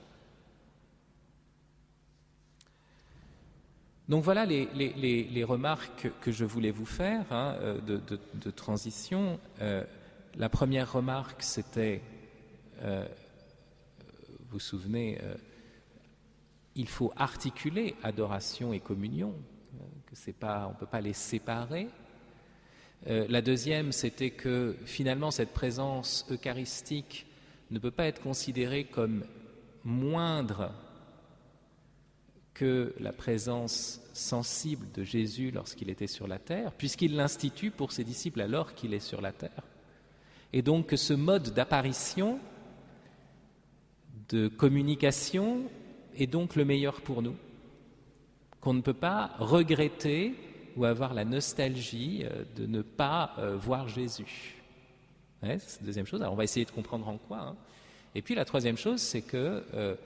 Donc voilà les remarques que je voulais vous faire de transition. La première remarque, c'était, vous vous souvenez, il faut articuler adoration et communion, que c'est pas, on ne peut pas les séparer. La deuxième, c'était que finalement cette présence eucharistique ne peut pas être considérée comme moindre que la présence sensible de Jésus lorsqu'il était sur la terre, puisqu'il l'institue pour ses disciples alors qu'il est sur la terre. Et donc que ce mode d'apparition, de communication, est donc le meilleur pour nous, qu'on ne peut pas regretter ou avoir la nostalgie de ne pas voir Jésus. Ouais, c'est la deuxième chose. Alors on va essayer de comprendre en quoi. Hein. Et puis la troisième chose, c'est que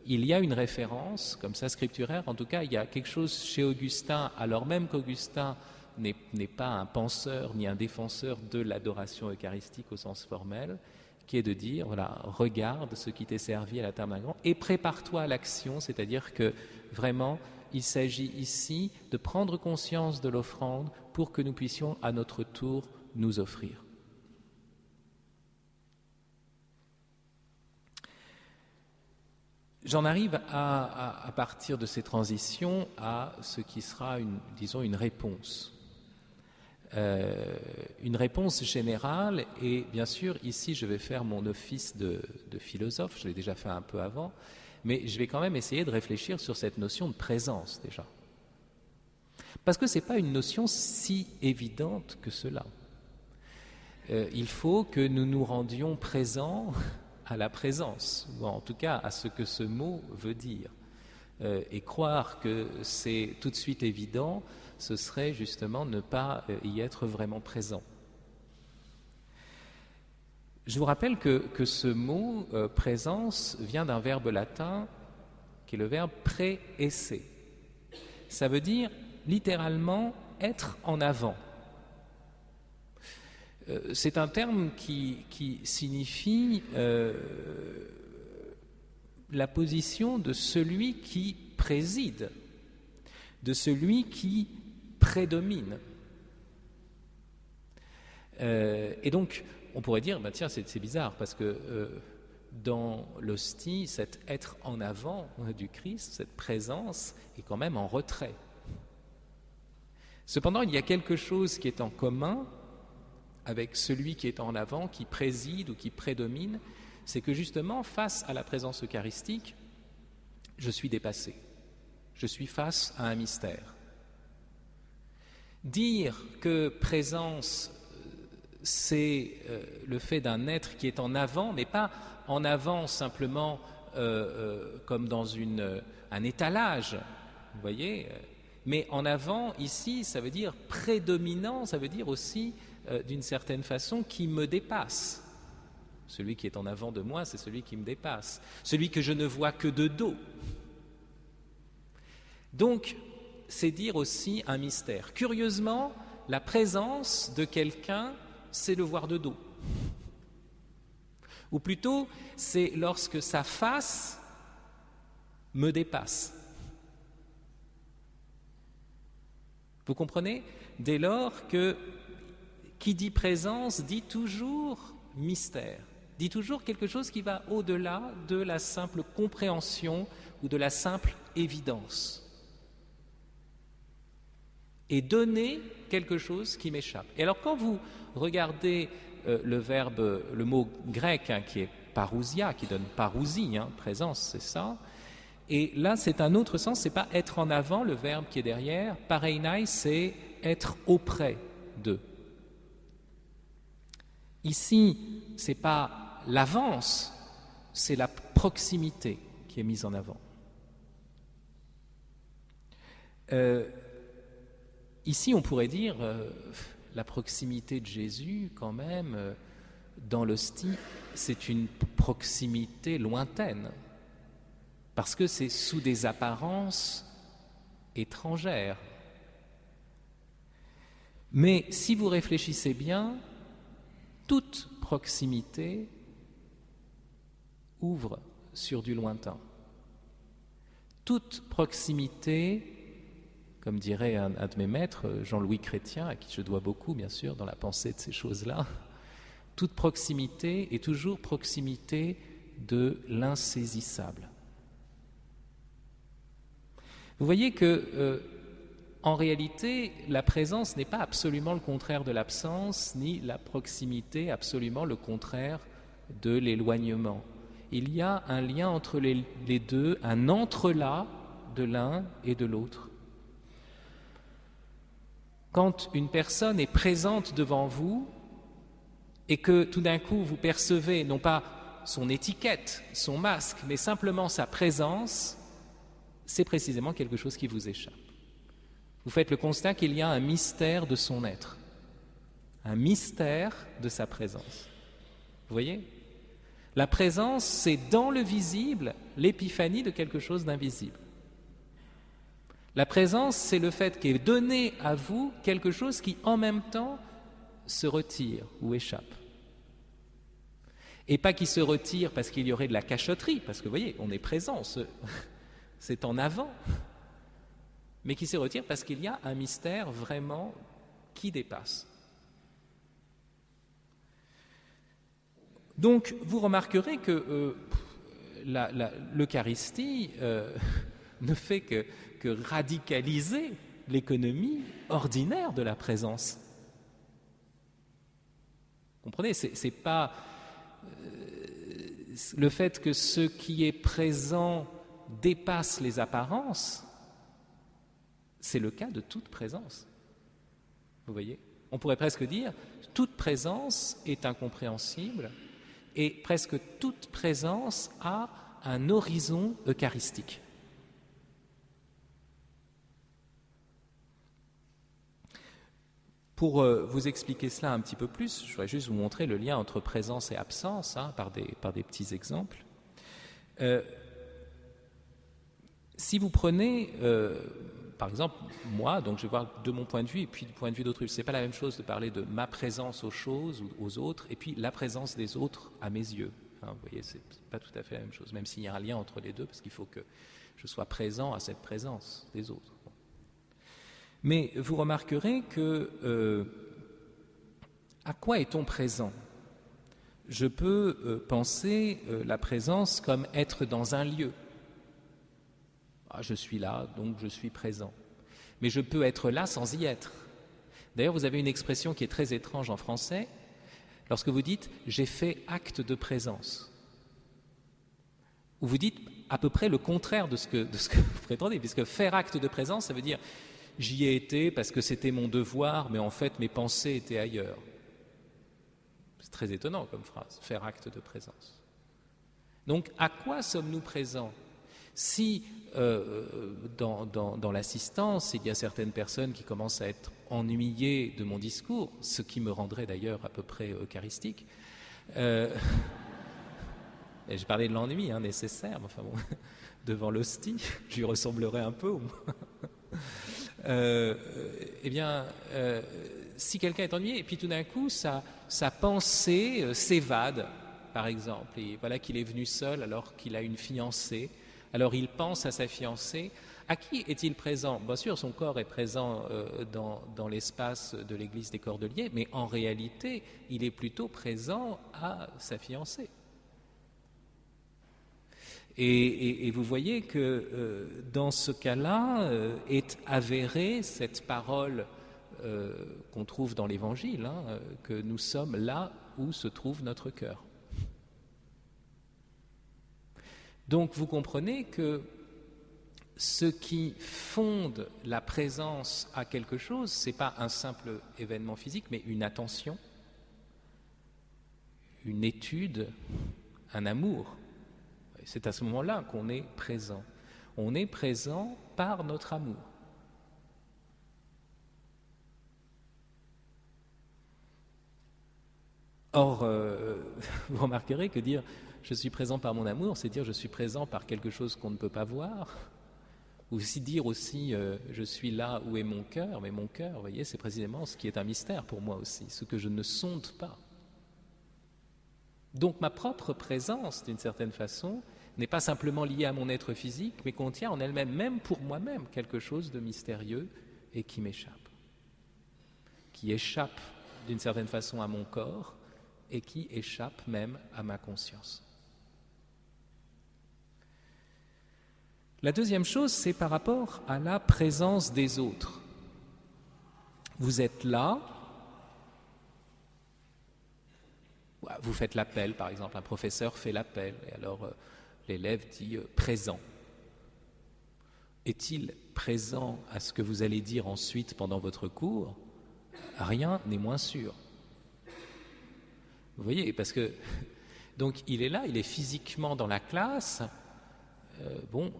il y a une référence, comme ça, scripturaire. En tout cas, il y a quelque chose chez Augustin, alors même qu'Augustin n'est pas un penseur ni un défenseur de l'adoration eucharistique au sens formel, qui est de dire, voilà, regarde ce qui t'est servi à la table d'un grand et prépare-toi à l'action, c'est-à-dire que vraiment, il s'agit ici de prendre conscience de l'offrande pour que nous puissions à notre tour nous offrir. J'en arrive à partir de ces transitions à ce qui sera, une réponse. Une réponse générale, et bien sûr, ici, je vais faire mon office de philosophe, je l'ai déjà fait un peu avant, mais je vais quand même essayer de réfléchir sur cette notion de présence, déjà. Parce que ce n'est pas une notion si évidente que cela. Il faut que nous nous rendions présents à la présence, ou en tout cas à ce que ce mot veut dire. Et croire que c'est tout de suite évident, ce serait justement ne pas y être vraiment présent. Je vous rappelle que ce mot présence vient d'un verbe latin qui est le verbe praesse. Ça veut dire littéralement être en avant. C'est un terme qui signifie la position de celui qui préside, de celui qui prédomine. Et donc, on pourrait dire, tiens, c'est bizarre, parce que dans l'hostie, cet être en avant du Christ, cette présence, est quand même en retrait. Cependant, il y a quelque chose qui est en commun avec celui qui est en avant, qui préside ou qui prédomine, c'est que justement, face à la présence eucharistique, je suis dépassé. Je suis face à un mystère. Dire que présence, c'est le fait d'un être qui est en avant, mais pas en avant simplement comme dans un étalage, vous voyez, mais en avant, ici, ça veut dire prédominant, ça veut dire aussi, d'une certaine façon, qui me dépasse. Celui qui est en avant de moi, c'est celui qui me dépasse. Celui que je ne vois que de dos. Donc, c'est dire aussi un mystère. Curieusement, la présence de quelqu'un, c'est le voir de dos. Ou plutôt, c'est lorsque sa face me dépasse. Vous comprenez ? Dès lors que qui dit présence dit toujours mystère, dit toujours quelque chose qui va au-delà de la simple compréhension ou de la simple évidence. Et donner quelque chose qui m'échappe. Et alors quand vous regardez le mot grec qui est parousia, qui donne parousie, présence, c'est ça. Et là, c'est un autre sens, c'est pas être en avant, le verbe qui est derrière. Pareinai, c'est être auprès d'eux. Ici, c'est pas l'avance, c'est la proximité qui est mise en avant. Ici, on pourrait dire la proximité de Jésus, quand même, dans l'hostie, c'est une proximité lointaine, parce que c'est sous des apparences étrangères. Mais si vous réfléchissez bien, toute proximité ouvre sur du lointain. Toute proximité, comme dirait un de mes maîtres, Jean-Louis Chrétien, à qui je dois beaucoup, bien sûr, dans la pensée de ces choses-là, toute proximité est toujours proximité de l'insaisissable. Vous voyez que, en réalité, la présence n'est pas absolument le contraire de l'absence, ni la proximité absolument le contraire de l'éloignement. Il y a un lien entre les deux, un entrelac de l'un et de l'autre. Quand une personne est présente devant vous, et que tout d'un coup vous percevez non pas son étiquette, son masque, mais simplement sa présence, c'est précisément quelque chose qui vous échappe. Vous faites le constat qu'il y a un mystère de son être, un mystère de sa présence. Vous voyez ? La présence, c'est dans le visible l'épiphanie de quelque chose d'invisible. La présence, c'est le fait qu'est donné à vous quelque chose qui, en même temps, se retire ou échappe. Et pas qui se retire parce qu'il y aurait de la cachotterie, parce que vous voyez, on est présent, c'est en avant, mais qui se retire parce qu'il y a un mystère vraiment qui dépasse. Donc, vous remarquerez que l'Eucharistie ne fait que radicaliser l'économie ordinaire de la présence. Vous comprenez ? C'est pas le fait que ce qui est présent dépasse les apparences, c'est le cas de toute présence. Vous voyez ? On pourrait presque dire toute présence est incompréhensible et presque toute présence a un horizon eucharistique. Pour vous expliquer cela un petit peu plus, je voudrais juste vous montrer le lien entre présence et absence, par des petits exemples. Si vous prenez, par exemple, moi, donc je vais voir de mon point de vue et puis du point de vue d'autrui, ce n'est pas la même chose de parler de ma présence aux choses ou aux autres et puis la présence des autres à mes yeux. Vous voyez, c'est pas tout à fait la même chose, même s'il y a un lien entre les deux, parce qu'il faut que je sois présent à cette présence des autres. Mais vous remarquerez que à quoi est-on présent ? Je peux penser la présence comme être dans un lieu. Je suis là, donc je suis présent. Mais je peux être là sans y être. D'ailleurs, vous avez une expression qui est très étrange en français, lorsque vous dites « j'ai fait acte de présence ». Ou vous dites à peu près le contraire de ce que vous prétendez, puisque faire acte de présence, ça veut dire « j'y ai été parce que c'était mon devoir, mais en fait mes pensées étaient ailleurs ». C'est très étonnant comme phrase, faire acte de présence. Donc, à quoi sommes-nous présents ? Si dans l'assistance, il y a certaines personnes qui commencent à être ennuyées de mon discours, ce qui me rendrait d'ailleurs à peu près eucharistique, et je parlais de l'ennui nécessaire, mais enfin bon, devant l'hostie, je lui ressemblerai un peu au moins. Si quelqu'un est ennuyé, et puis tout d'un coup, sa pensée s'évade, par exemple, et voilà qu'il est venu seul alors qu'il a une fiancée, alors il pense à sa fiancée. À qui est-il présent ? Bien sûr, son corps est présent dans l'espace de l'église des Cordeliers, mais en réalité, il est plutôt présent à sa fiancée. Et vous voyez que dans ce cas-là est avérée cette parole qu'on trouve dans l'Évangile, que nous sommes là où se trouve notre cœur. Donc vous comprenez que ce qui fonde la présence à quelque chose, ce n'est pas un simple événement physique, mais une attention, une étude, un amour. C'est à ce moment-là qu'on est présent. On est présent par notre amour. Or, vous remarquerez que dire « je suis présent par mon amour », c'est dire « je suis présent par quelque chose qu'on ne peut pas voir », ou si dire aussi « je suis là où est mon cœur », mais mon cœur, vous voyez, c'est précisément ce qui est un mystère pour moi aussi, ce que je ne sonde pas. Donc ma propre présence, d'une certaine façon, n'est pas simplement liée à mon être physique, mais contient en elle-même, même pour moi-même, quelque chose de mystérieux et qui m'échappe. Qui échappe d'une certaine façon à mon corps et qui échappe même à ma conscience. La deuxième chose, c'est par rapport à la présence des autres. Vous êtes là, vous faites l'appel, par exemple, un professeur fait l'appel, et alors l'élève dit « présent ». Est-il présent à ce que vous allez dire ensuite pendant votre cours ? Rien n'est moins sûr. Vous voyez, parce que donc il est là, il est physiquement dans la classe,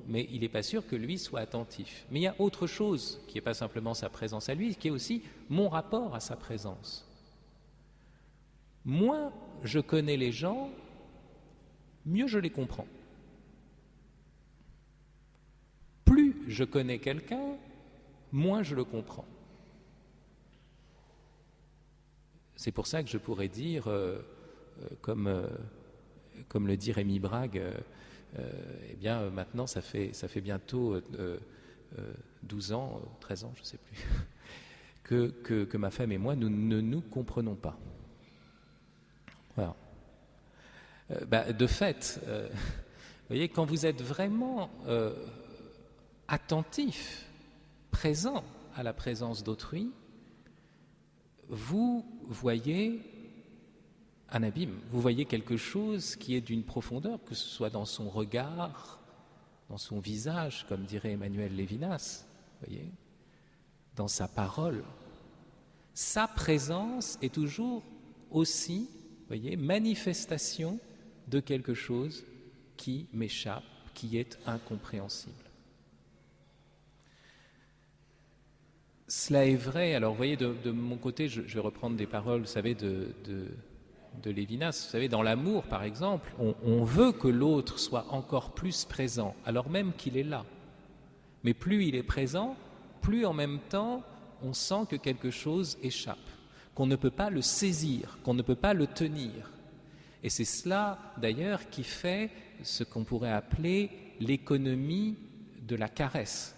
mais il n'est pas sûr que lui soit attentif. Mais il y a autre chose qui n'est pas simplement sa présence à lui, qui est aussi mon rapport à sa présence. Moins je connais les gens, mieux je les comprends. Plus je connais quelqu'un, moins je le comprends. C'est pour ça que je pourrais dire, comme le dit Rémi Brague, eh bien maintenant ça fait bientôt 12 ans, 13 ans, je ne sais plus, que ma femme et moi, nous ne nous comprenons pas. Voilà. De fait, vous voyez, quand vous êtes vraiment attentif, présent à la présence d'autrui, vous voyez un abîme, vous voyez quelque chose qui est d'une profondeur, que ce soit dans son regard, dans son visage, comme dirait Emmanuel Lévinas, voyez, dans sa parole. Sa présence est toujours aussi, voyez, manifestation de quelque chose qui m'échappe, qui est incompréhensible. Cela est vrai, alors vous voyez, de mon côté, je vais reprendre des paroles, vous savez, de Lévinas. Vous savez, dans l'amour, par exemple, on veut que l'autre soit encore plus présent, alors même qu'il est là. Mais plus il est présent, plus en même temps, on sent que quelque chose échappe, qu'on ne peut pas le saisir, qu'on ne peut pas le tenir. Et c'est cela, d'ailleurs, qui fait ce qu'on pourrait appeler l'économie de la caresse.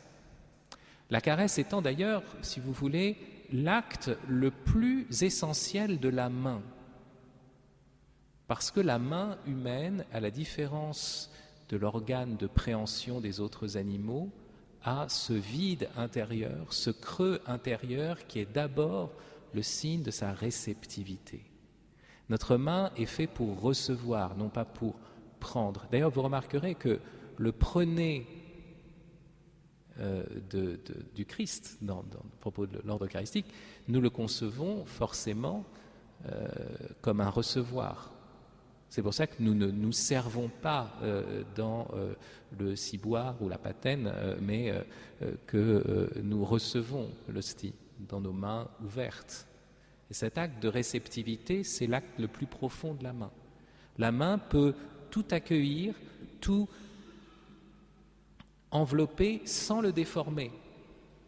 La caresse étant d'ailleurs, si vous voulez, l'acte le plus essentiel de la main. Parce que la main humaine, à la différence de l'organe de préhension des autres animaux, a ce vide intérieur, ce creux intérieur qui est d'abord le signe de sa réceptivité. Notre main est faite pour recevoir, non pas pour prendre. D'ailleurs, vous remarquerez que le prenez du Christ, dans le propos de l'ordre eucharistique, nous le concevons forcément comme un recevoir. C'est pour ça que nous ne nous servons pas dans le ciboire ou la patène, mais que nous recevons l'hostie dans nos mains ouvertes. Et cet acte de réceptivité, c'est l'acte le plus profond de la main. La main peut tout accueillir, tout envelopper sans le déformer,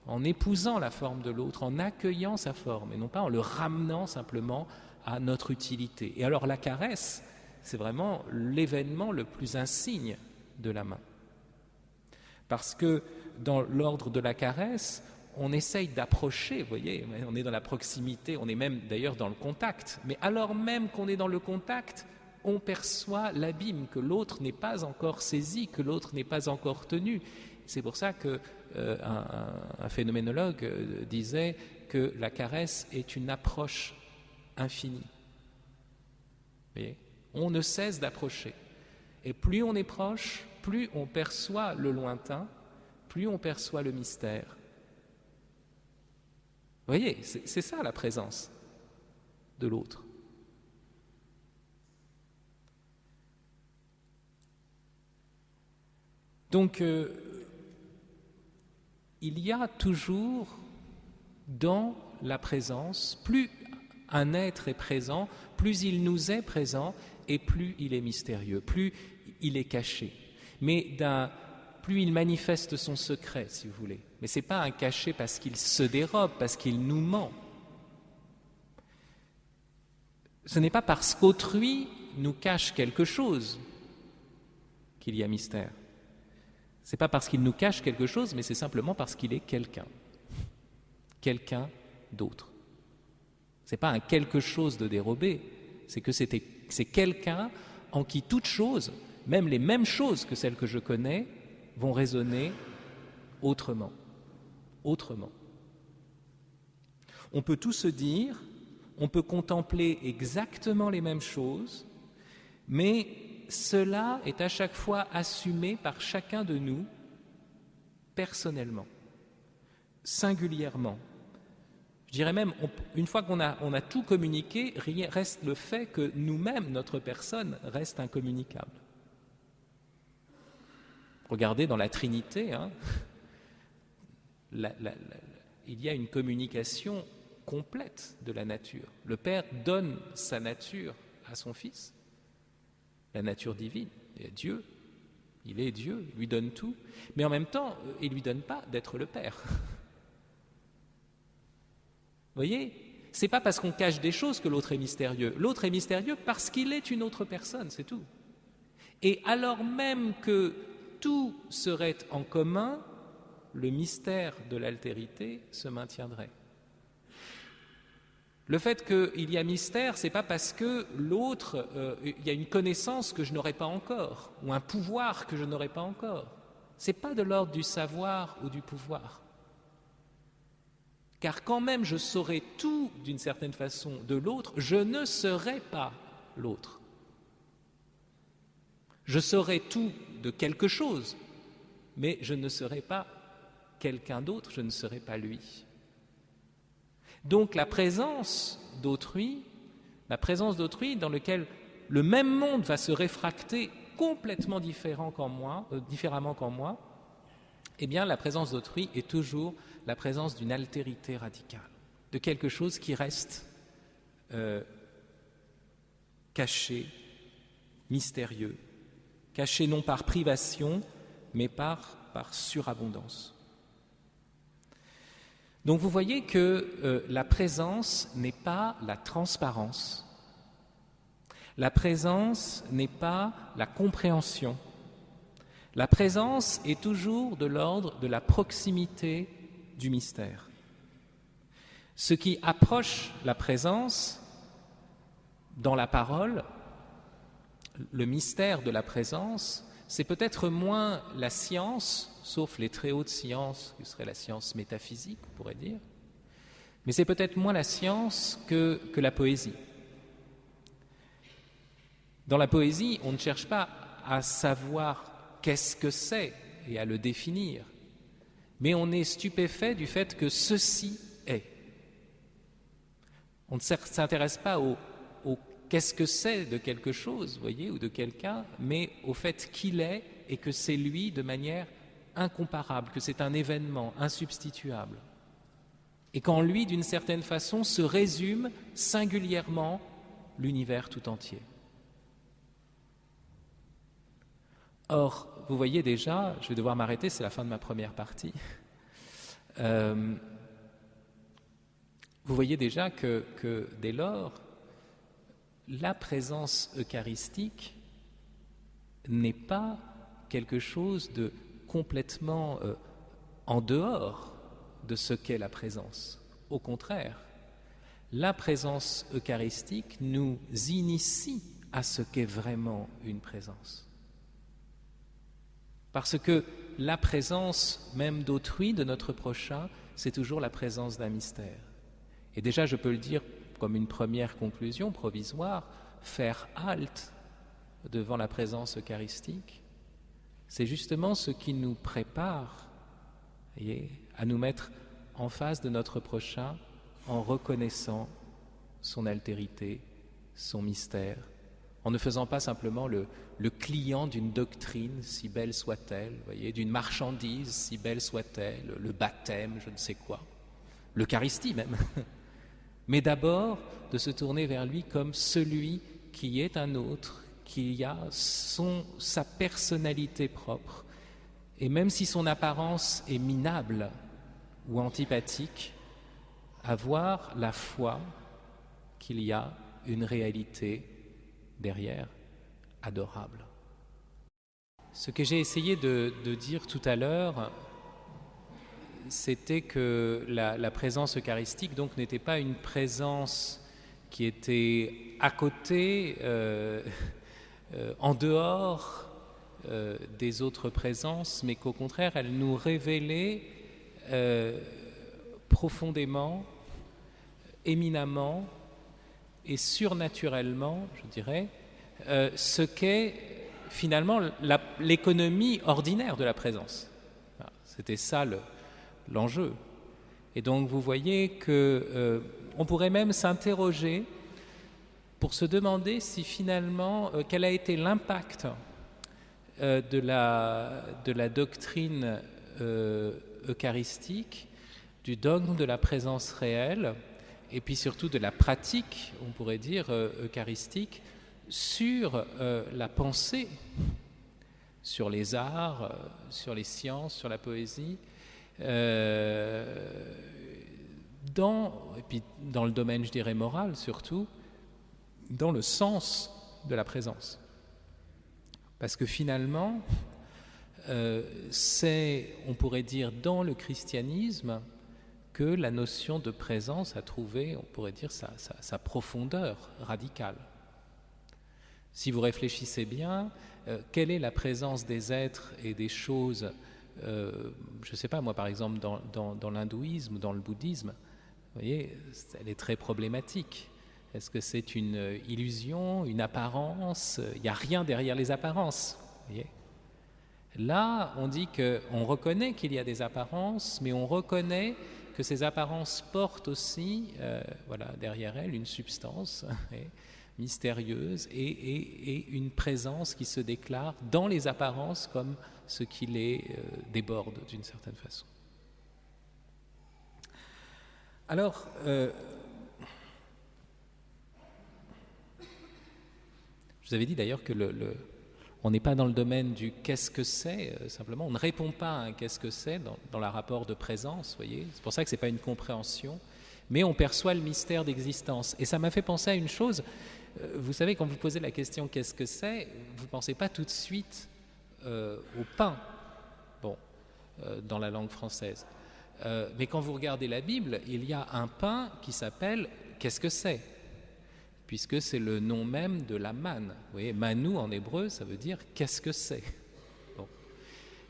en épousant la forme de l'autre, en accueillant sa forme, et non pas en le ramenant simplement à notre utilité. Et alors la caresse, c'est vraiment l'événement le plus insigne de la main. Parce que dans l'ordre de la caresse, on essaye d'approcher, vous voyez, on est dans la proximité, on est même d'ailleurs dans le contact. Mais alors même qu'on est dans le contact, on perçoit l'abîme, que l'autre n'est pas encore saisi, que l'autre n'est pas encore tenu. C'est pour ça qu'un phénoménologue disait que la caresse est une approche infinie. Vous voyez ? On ne cesse d'approcher. Et plus on est proche, plus on perçoit le lointain, plus on perçoit le mystère. Vous voyez, c'est ça la présence de l'autre. Donc, il y a toujours dans la présence, plus un être est présent, plus il nous est présent et plus il est mystérieux, plus il est caché. Mais plus il manifeste son secret, si vous voulez. Mais ce n'est pas un cachet parce qu'il se dérobe, parce qu'il nous ment. Ce n'est pas parce qu'autrui nous cache quelque chose qu'il y a mystère. Ce n'est pas parce qu'il nous cache quelque chose, mais c'est simplement parce qu'il est quelqu'un. Quelqu'un d'autre. Ce n'est pas un quelque chose de dérobé, c'est que c'est quelqu'un en qui toute chose, même les mêmes choses que celles que je connais, vont résonner autrement. Autrement. On peut tout se dire, on peut contempler exactement les mêmes choses, mais cela est à chaque fois assumé par chacun de nous personnellement, singulièrement. Je dirais même, une fois qu'on a tout communiqué, reste le fait que nous-mêmes, notre personne, reste incommunicable. Regardez dans la Trinité, hein, il y a une communication complète de la nature. Le Père donne sa nature à son Fils, la nature divine, et Dieu. Il est Dieu, il lui donne tout, mais en même temps, il ne lui donne pas d'être le Père. Vous voyez, c'est pas parce qu'on cache des choses que l'autre est mystérieux. L'autre est mystérieux parce qu'il est une autre personne, c'est tout. Et alors même que tout serait en commun, le mystère de l'altérité se maintiendrait. Le fait qu'il y a mystère, c'est pas parce que l'autre, il y a une connaissance que je n'aurais pas encore, ou un pouvoir que je n'aurais pas encore. C'est pas de l'ordre du savoir ou du pouvoir. Car quand même je saurais tout d'une certaine façon de l'autre, je ne serais pas l'autre. Je saurais tout de quelque chose, mais je ne serais pas quelqu'un d'autre, je ne serais pas lui. Donc la présence d'autrui dans lequel le même monde va se réfracter complètement différemment qu'en moi, eh bien la présence d'autrui est toujours la présence d'une altérité radicale, de quelque chose qui reste caché, mystérieux, caché non par privation, mais par surabondance. Donc vous voyez que la présence n'est pas la transparence, la présence n'est pas la compréhension, la présence est toujours de l'ordre de la proximité du mystère. Ce qui approche la présence dans la parole, le mystère de la présence, c'est peut-être moins la science, sauf les très hautes sciences, qui serait la science métaphysique, on pourrait dire, mais c'est peut-être moins la science que la poésie. Dans la poésie, on ne cherche pas à savoir qu'est-ce que c'est et à le définir, mais on est stupéfait du fait que ceci est. On ne s'intéresse pas au qu'est-ce que c'est de quelque chose, vous voyez, ou de quelqu'un, mais au fait qu'il est et que c'est lui de manière incomparable, que c'est un événement insubstituable. Et qu'en lui, d'une certaine façon, se résume singulièrement l'univers tout entier. Or, vous voyez déjà, je vais devoir m'arrêter, c'est la fin de ma première partie. Vous voyez déjà que dès lors, la présence eucharistique n'est pas quelque chose de complètement en dehors de ce qu'est la présence. Au contraire, la présence eucharistique nous initie à ce qu'est vraiment une présence. Parce que la présence même d'autrui, de notre prochain, c'est toujours la présence d'un mystère. Et déjà, je peux le dire comme une première conclusion provisoire, faire halte devant la présence eucharistique, c'est justement ce qui nous prépare, voyez, à nous mettre en face de notre prochain en reconnaissant son altérité, son mystère, en ne faisant pas simplement le client d'une doctrine, si belle soit-elle, voyez, d'une marchandise, si belle soit-elle, le baptême, je ne sais quoi, l'Eucharistie même, mais d'abord de se tourner vers lui comme celui qui est un autre, qui a sa personnalité propre, et même si son apparence est minable ou antipathique, avoir la foi qu'il y a une réalité derrière, adorable. Ce que j'ai essayé de dire tout à l'heure, c'était que la présence eucharistique donc n'était pas une présence qui était à côté, en dehors des autres présences, mais qu'au contraire, elle nous révélait profondément, éminemment et surnaturellement, je dirais, ce qu'est finalement l'économie ordinaire de la présence. C'était ça l'enjeu. Et donc vous voyez que on pourrait même s'interroger pour se demander si finalement quel a été l'impact de la doctrine eucharistique, du dogme de la présence réelle, et puis surtout de la pratique, on pourrait dire, eucharistique, sur la pensée, sur les arts, sur les sciences, sur la poésie, et puis dans le domaine, je dirais, moral surtout, dans le sens de la présence. Parce que finalement, c'est, on pourrait dire, dans le christianisme que la notion de présence a trouvé, on pourrait dire, sa profondeur radicale. Si vous réfléchissez bien, quelle est la présence des êtres et des choses, je ne sais pas, moi par exemple, dans l'hindouisme ou dans le bouddhisme, vous voyez, elle est très problématique. Est-ce que c'est une illusion, une apparence? Il n'y a rien derrière les apparences. Vous voyez? Là, on dit qu'on reconnaît qu'il y a des apparences, mais on reconnaît que ces apparences portent aussi, derrière elles, une substance mystérieuse et une présence qui se déclare dans les apparences comme ce qui les déborde d'une certaine façon. Alors, je vous avais dit d'ailleurs que on n'est pas dans le domaine du qu'est-ce que c'est, simplement, on ne répond pas à un qu'est-ce que c'est dans le rapport de présence, voyez. C'est pour ça que ce n'est pas une compréhension, mais on perçoit le mystère d'existence. Et ça m'a fait penser à une chose, vous savez, quand vous posez la question qu'est-ce que c'est, vous ne pensez pas tout de suite au pain, dans la langue française. Mais quand vous regardez la Bible, il y a un pain qui s'appelle qu'est-ce que c'est ? Puisque c'est le nom même de la manne. Vous voyez, manou en hébreu, ça veut dire qu'est-ce que c'est.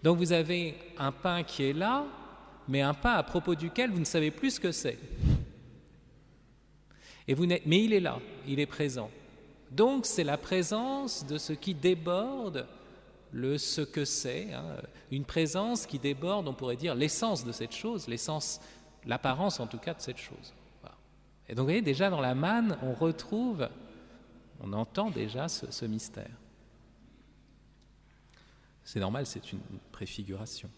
Donc vous avez un pain qui est là, mais un pain à propos duquel vous ne savez plus ce que c'est. Mais il est là, il est présent. Donc c'est la présence de ce qui déborde le ce que c'est, une présence qui déborde, on pourrait dire, l'essence de cette chose, l'apparence en tout cas de cette chose. Et donc, vous voyez, déjà dans la manne, on entend déjà ce mystère. C'est normal, c'est une préfiguration.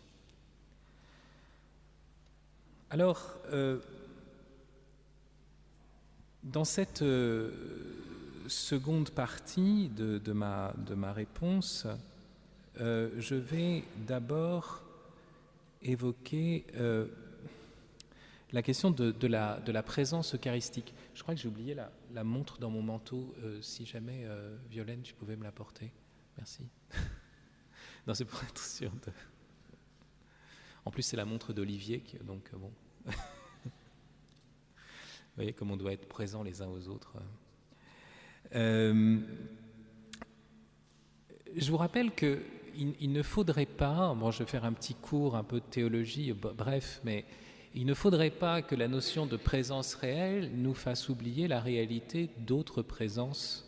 Alors, dans cette seconde partie de ma réponse, je vais d'abord évoquer la question de la présence eucharistique. Je crois que j'ai oublié la montre dans mon manteau. Si jamais, Violaine, tu pouvais me l'apporter. Merci. Non, c'est pour être sûr de... En plus, c'est la montre d'Olivier, donc bon. Vous voyez comme on doit être présents les uns aux autres. Je vous rappelle qu'il ne faudrait pas... Bon, je vais faire un petit cours un peu de théologie, bref, mais... Il ne faudrait pas que la notion de présence réelle nous fasse oublier la réalité d'autres présences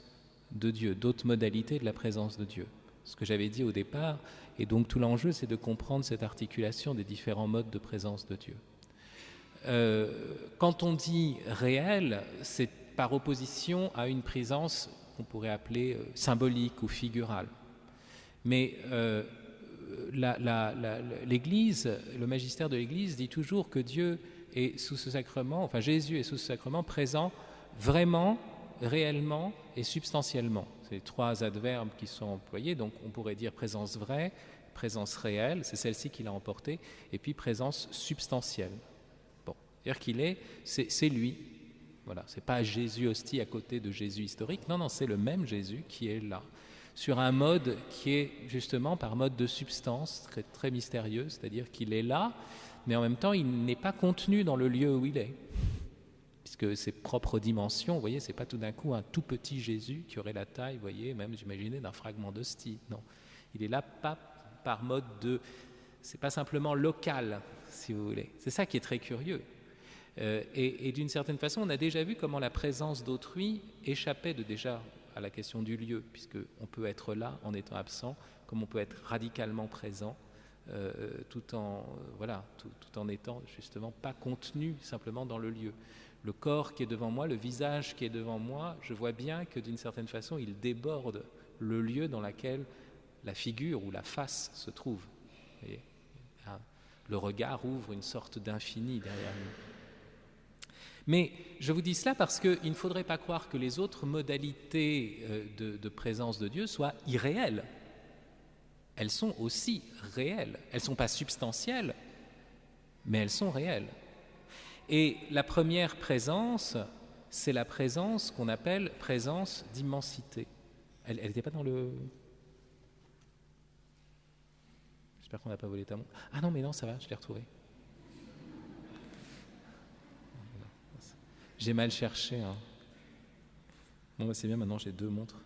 de Dieu, d'autres modalités de la présence de Dieu. Ce que j'avais dit au départ, et donc tout l'enjeu, c'est de comprendre cette articulation des différents modes de présence de Dieu. Quand on dit réel, c'est par opposition à une présence qu'on pourrait appeler symbolique ou figurale. Mais l'Église, le magistère de l'Église dit toujours que Dieu est sous ce sacrement, enfin Jésus est sous ce sacrement présent vraiment, réellement et substantiellement. C'est les trois adverbes qui sont employés, donc on pourrait dire présence vraie, présence réelle, c'est celle-ci qui l'a emporté, et puis présence substantielle. Bon, c'est-à-dire c'est lui. Voilà, c'est pas Jésus hostie à côté de Jésus historique, non, c'est le même Jésus qui est là, sur un mode qui est justement par mode de substance, très, très mystérieux, c'est-à-dire qu'il est là, mais en même temps, il n'est pas contenu dans le lieu où il est. Puisque ses propres dimensions, vous voyez, c'est pas tout d'un coup un tout petit Jésus qui aurait la taille, vous voyez, même j'imaginais d'un fragment d'hostie. Non, il est là pas par mode de... C'est pas simplement local, si vous voulez. C'est ça qui est très curieux. Et d'une certaine façon, on a déjà vu comment la présence d'autrui échappait déjà à la question du lieu, puisqu'on peut être là en étant absent, comme on peut être radicalement présent tout en étant justement pas contenu simplement dans le lieu. Le corps qui est devant moi, le visage qui est devant moi, je vois bien que d'une certaine façon, il déborde le lieu dans lequel la figure ou la face se trouve. Vous voyez, le regard ouvre une sorte d'infini derrière nous. Mais je vous dis cela parce qu'il ne faudrait pas croire que les autres modalités de présence de Dieu soient irréelles. Elles sont aussi réelles. Elles ne sont pas substantielles, mais elles sont réelles. Et la première présence, c'est la présence qu'on appelle présence d'immensité. Elle n'était pas dans le... J'espère qu'on n'a pas volé ta montre. Ah non, mais non, ça va, je l'ai retrouvée. J'ai mal cherché. Hein. Bon, c'est bien, maintenant j'ai 2 montres.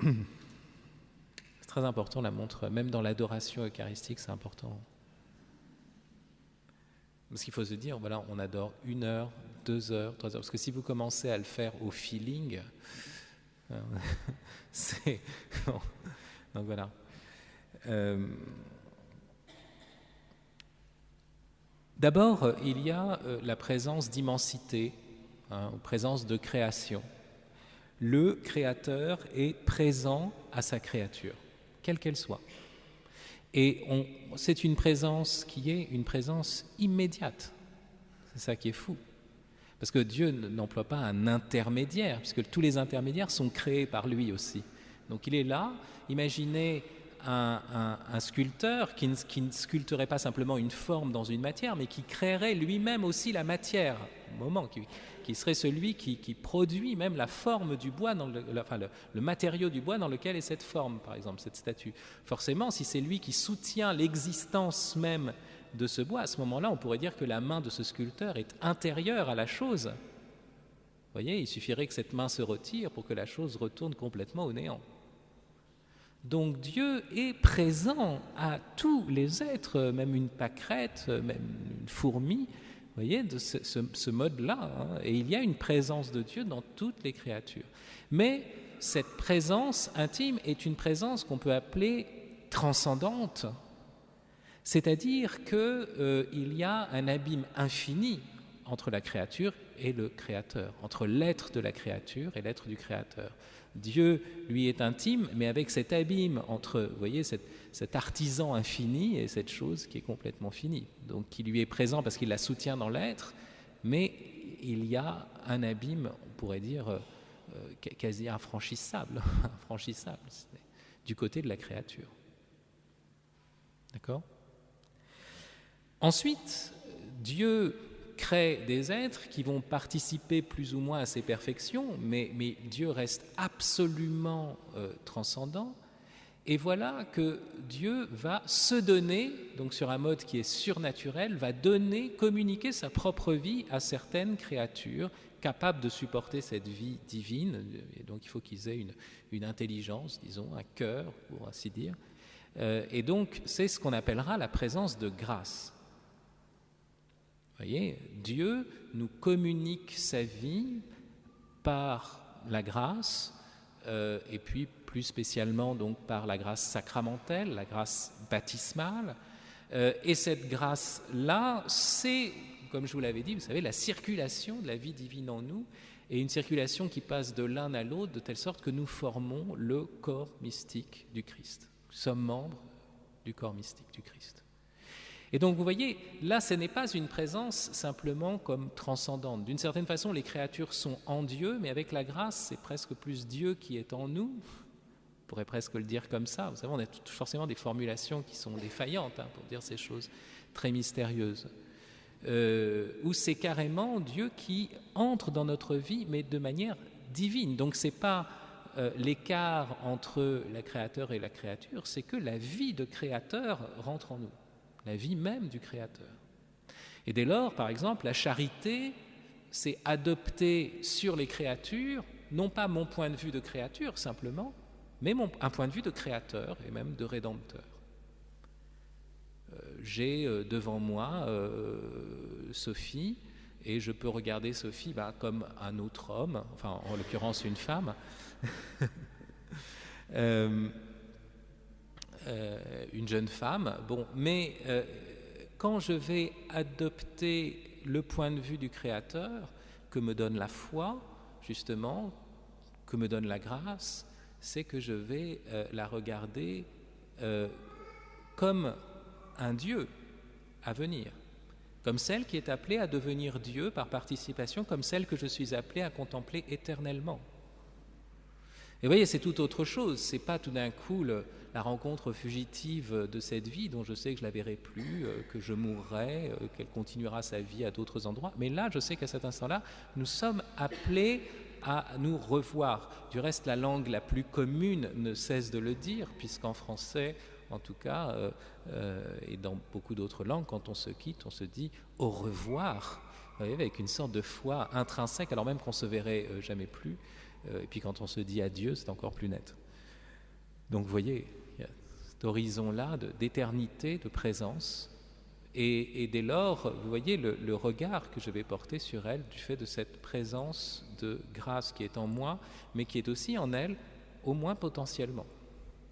C'est très important la montre, même dans l'adoration eucharistique, c'est important. Parce qu'il faut se dire, voilà, on adore 1 heure, 2 heures, 3 heures. Parce que si vous commencez à le faire au feeling, c'est... Bon. Donc voilà. D'abord, il y a la présence d'immensité, présence de création. Le Créateur est présent à sa créature, quelle qu'elle soit. Et c'est une présence qui est une présence immédiate. C'est ça qui est fou. Parce que Dieu n'emploie pas un intermédiaire, puisque tous les intermédiaires sont créés par lui aussi. Donc il est là. Imaginez un sculpteur qui ne sculpterait pas simplement une forme dans une matière, mais qui créerait lui-même aussi la matière, au moment, qui serait celui qui produit même la forme du bois, le matériau du bois dans lequel est cette forme, par exemple, cette statue. Forcément, si c'est lui qui soutient l'existence même de ce bois, à ce moment-là, on pourrait dire que la main de ce sculpteur est intérieure à la chose. Vous voyez, il suffirait que cette main se retire pour que la chose retourne complètement au néant. Donc Dieu est présent à tous les êtres, même une pâquerette, même une fourmi, vous voyez, de ce mode-là. Hein, et il y a une présence de Dieu dans toutes les créatures. Mais cette présence intime est une présence qu'on peut appeler transcendante. C'est-à-dire qu'il y a un abîme infini entre la créature et le Créateur, entre l'être de la créature et l'être du Créateur. Dieu, lui, est intime, mais avec cet abîme entre, vous voyez, cet artisan infini et cette chose qui est complètement finie. Donc, qui lui est présent parce qu'il la soutient dans l'être, mais il y a un abîme, on pourrait dire, quasi infranchissable, du côté de la créature. D'accord ? Ensuite, Dieu crée des êtres qui vont participer plus ou moins à ses perfections, mais Dieu reste absolument transcendant. Et voilà que Dieu va se donner, donc sur un mode qui est surnaturel, va donner, communiquer sa propre vie à certaines créatures capables de supporter cette vie divine. Et donc il faut qu'ils aient une intelligence, disons, un cœur, pour ainsi dire. Et donc c'est ce qu'on appellera la présence de grâce. Vous voyez, Dieu nous communique sa vie par la grâce, et puis plus spécialement donc par la grâce sacramentelle, la grâce baptismale. Et cette grâce-là, c'est, comme je vous l'avais dit, vous savez, la circulation de la vie divine en nous, et une circulation qui passe de l'un à l'autre de telle sorte que nous formons le corps mystique du Christ. Nous sommes membres du corps mystique du Christ. Et donc vous voyez, là ce n'est pas une présence simplement comme transcendante. D'une certaine façon, les créatures sont en Dieu, mais avec la grâce, c'est presque plus Dieu qui est en nous. On pourrait presque le dire comme ça. Vous savez, on a forcément des formulations qui sont défaillantes pour dire ces choses très mystérieuses. Où c'est carrément Dieu qui entre dans notre vie, mais de manière divine. Donc ce n'est pas l'écart entre le Créateur et la créature, c'est que la vie de Créateur rentre en nous. La vie même du Créateur. Et dès lors, par exemple, la charité, c'est adopter sur les créatures, non pas mon point de vue de créature simplement, mais un point de vue de Créateur et même de Rédempteur. J'ai devant moi Sophie, et je peux regarder Sophie comme un autre homme, enfin en l'occurrence une femme, une jeune femme. Bon, mais quand je vais adopter le point de vue du Créateur, que me donne la foi, justement, que me donne la grâce, c'est que je vais la regarder comme un Dieu à venir, comme celle qui est appelée à devenir Dieu par participation, comme celle que je suis appelé à contempler éternellement. Et vous voyez, c'est tout autre chose. C'est pas tout d'un coup la rencontre fugitive de cette vie dont je sais que je la verrai plus, que je mourrai, qu'elle continuera sa vie à d'autres endroits. Mais là, je sais qu'à cet instant-là, nous sommes appelés à nous revoir. Du reste, la langue la plus commune ne cesse de le dire, puisqu'en français, en tout cas, et dans beaucoup d'autres langues, quand on se quitte, on se dit au revoir, vous voyez, avec une sorte de foi intrinsèque, alors même qu'on se verrait jamais plus. Et puis quand on se dit adieu, c'est encore plus net. Donc vous voyez, il y a cet horizon-là d'éternité, de présence. Et dès lors, vous voyez le regard que je vais porter sur elle du fait de cette présence de grâce qui est en moi, mais qui est aussi en elle, au moins potentiellement,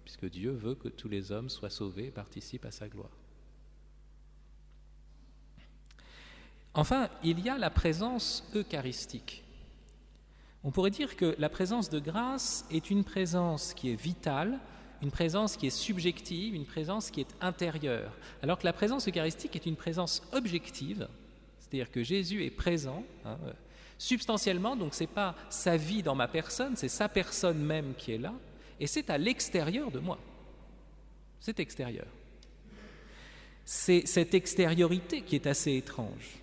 puisque Dieu veut que tous les hommes soient sauvés et participent à sa gloire. Enfin, il y a la présence eucharistique. On pourrait dire que la présence de grâce est une présence qui est vitale, une présence qui est subjective, une présence qui est intérieure, alors que la présence eucharistique est une présence objective, c'est-à-dire que Jésus est présent, substantiellement, donc ce n'est pas sa vie dans ma personne, c'est sa personne même qui est là, et c'est à l'extérieur de moi. C'est extérieur. C'est cette extériorité qui est assez étrange.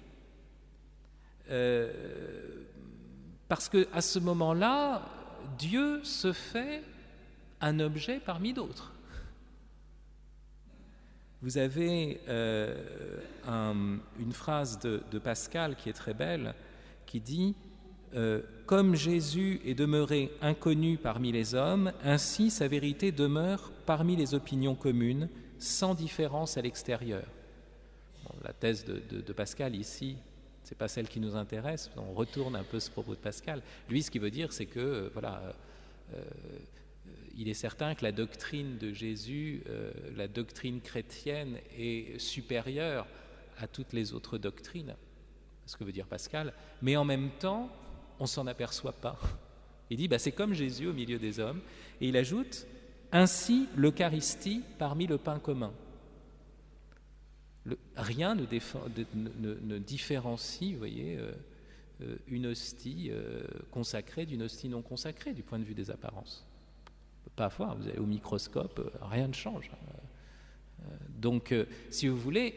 Parce qu'à ce moment-là, Dieu se fait un objet parmi d'autres. Vous avez une phrase de Pascal qui est très belle, qui dit « Comme Jésus est demeuré inconnu parmi les hommes, ainsi sa vérité demeure parmi les opinions communes, sans différence à l'extérieur. » Bon, la thèse de Pascal ici, ce n'est pas celle qui nous intéresse, on retourne un peu ce propos de Pascal. Lui, ce qu'il veut dire, c'est que il est certain que la doctrine de Jésus, la doctrine chrétienne, est supérieure à toutes les autres doctrines, ce que veut dire Pascal, mais en même temps, on ne s'en aperçoit pas. Il dit, c'est comme Jésus au milieu des hommes, et il ajoute, ainsi l'Eucharistie parmi le pain commun. Rien ne différencie, vous voyez, une hostie consacrée d'une hostie non consacrée du point de vue des apparences. On ne peut pas avoir, vous allez au microscope, rien ne change. Donc, si vous voulez,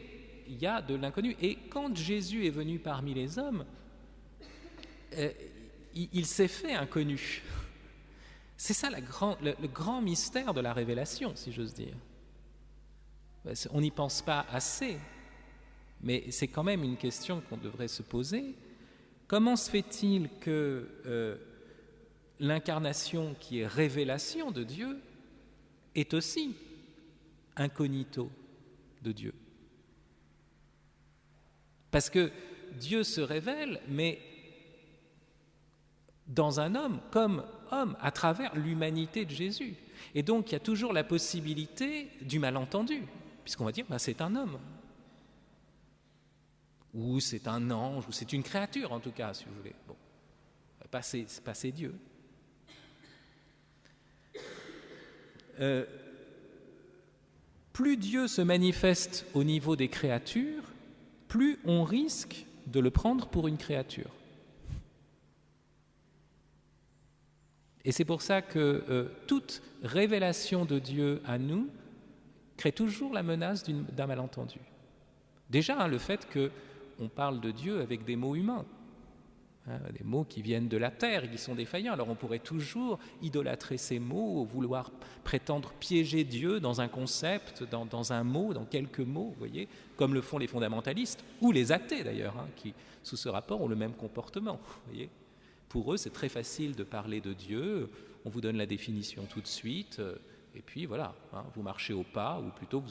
il y a de l'inconnu. Et quand Jésus est venu parmi les hommes, il s'est fait inconnu. C'est ça le grand mystère de la révélation, si j'ose dire. On n'y pense pas assez, mais c'est quand même une question qu'on devrait se poser. Comment se fait-il que l'incarnation, qui est révélation de Dieu, est aussi incognito de Dieu? Parce que Dieu se révèle, mais dans un homme, comme homme, à travers l'humanité de Jésus. Et donc, il y a toujours la possibilité du malentendu, puisqu'on va dire, c'est un homme, ou c'est un ange, ou c'est une créature en tout cas, si vous voulez. Bon, c'est Dieu. Plus Dieu se manifeste au niveau des créatures, plus on risque de le prendre pour une créature. Et c'est pour ça que toute révélation de Dieu à nous crée toujours la menace d'un malentendu. Déjà, le fait qu'on parle de Dieu avec des mots humains, des mots qui viennent de la terre et qui sont défaillants. Alors on pourrait toujours idolâtrer ces mots, vouloir prétendre piéger Dieu dans un concept, dans un mot, dans quelques mots, vous voyez, comme le font les fondamentalistes, ou les athées d'ailleurs, qui, sous ce rapport, ont le même comportement, vous voyez. Pour eux, c'est très facile de parler de Dieu, on vous donne la définition tout de suite, et puis voilà, vous marchez au pas, ou plutôt vous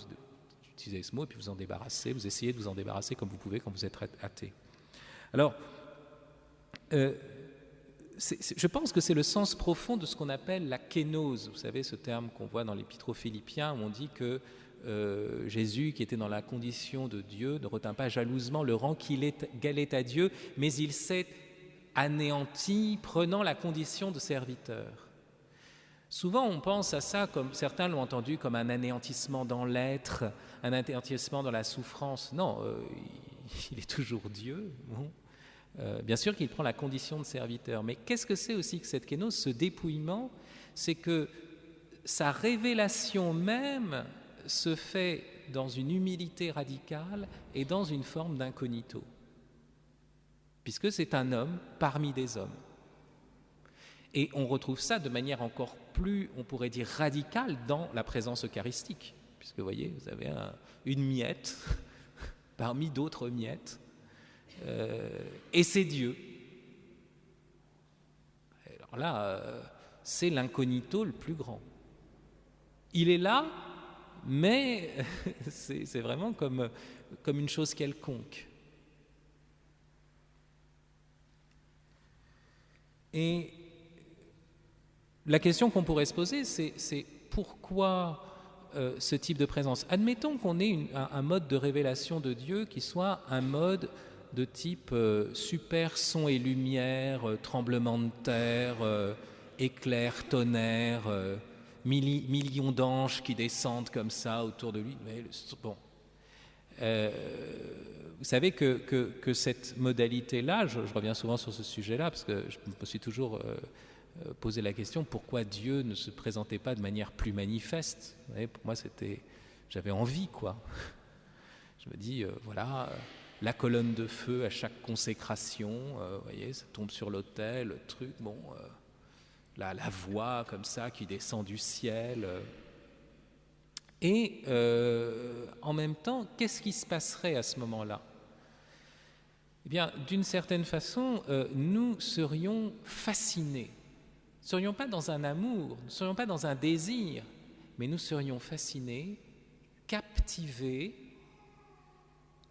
utilisez ce mot, et puis vous en débarrassez, vous essayez de vous en débarrasser comme vous pouvez quand vous êtes athée. Alors, je pense que c'est le sens profond de ce qu'on appelle la kénose. Vous savez, ce terme qu'on voit dans l'Épître aux Philippiens, où on dit que Jésus, qui était dans la condition de Dieu, ne retint pas jalousement le rang qu'il égalait à Dieu, mais il s'est anéanti, prenant la condition de serviteur. Souvent, on pense à ça, comme certains l'ont entendu, comme un anéantissement dans l'être, un anéantissement dans la souffrance. Non, il est toujours Dieu. Bon. Bien sûr qu'il prend la condition de serviteur, mais qu'est-ce que c'est aussi que cette kénose, ce dépouillement? C'est que sa révélation même se fait dans une humilité radicale et dans une forme d'incognito, puisque c'est un homme parmi des hommes. Et on retrouve ça de manière encore plus, on pourrait dire, radicale dans la présence eucharistique, puisque vous voyez, vous avez une miette parmi d'autres miettes, et c'est Dieu. Alors là, c'est l'incognito le plus grand. Il est là, mais c'est vraiment comme une chose quelconque. Et la question qu'on pourrait se poser, c'est pourquoi ce type de présence? Admettons qu'on ait un mode de révélation de Dieu qui soit un mode de type super son et lumière, tremblement de terre, éclair, tonnerre, millions d'anges qui descendent comme ça autour de lui. Mais, bon. Vous savez que cette modalité-là, je reviens souvent sur ce sujet-là, parce que je me suis toujours posé la question, pourquoi Dieu ne se présentait pas de manière plus manifeste? Vous voyez, pour moi, j'avais envie, quoi. Je me dis, voilà, la colonne de feu à chaque consécration, vous voyez, ça tombe sur l'autel, le truc, bon, la voix comme ça qui descend du ciel. Et en même temps, qu'est-ce qui se passerait à ce moment-là? Eh bien, d'une certaine façon, nous serions fascinés. Nous ne serions pas dans un amour, nous ne serions pas dans un désir, mais nous serions fascinés, captivés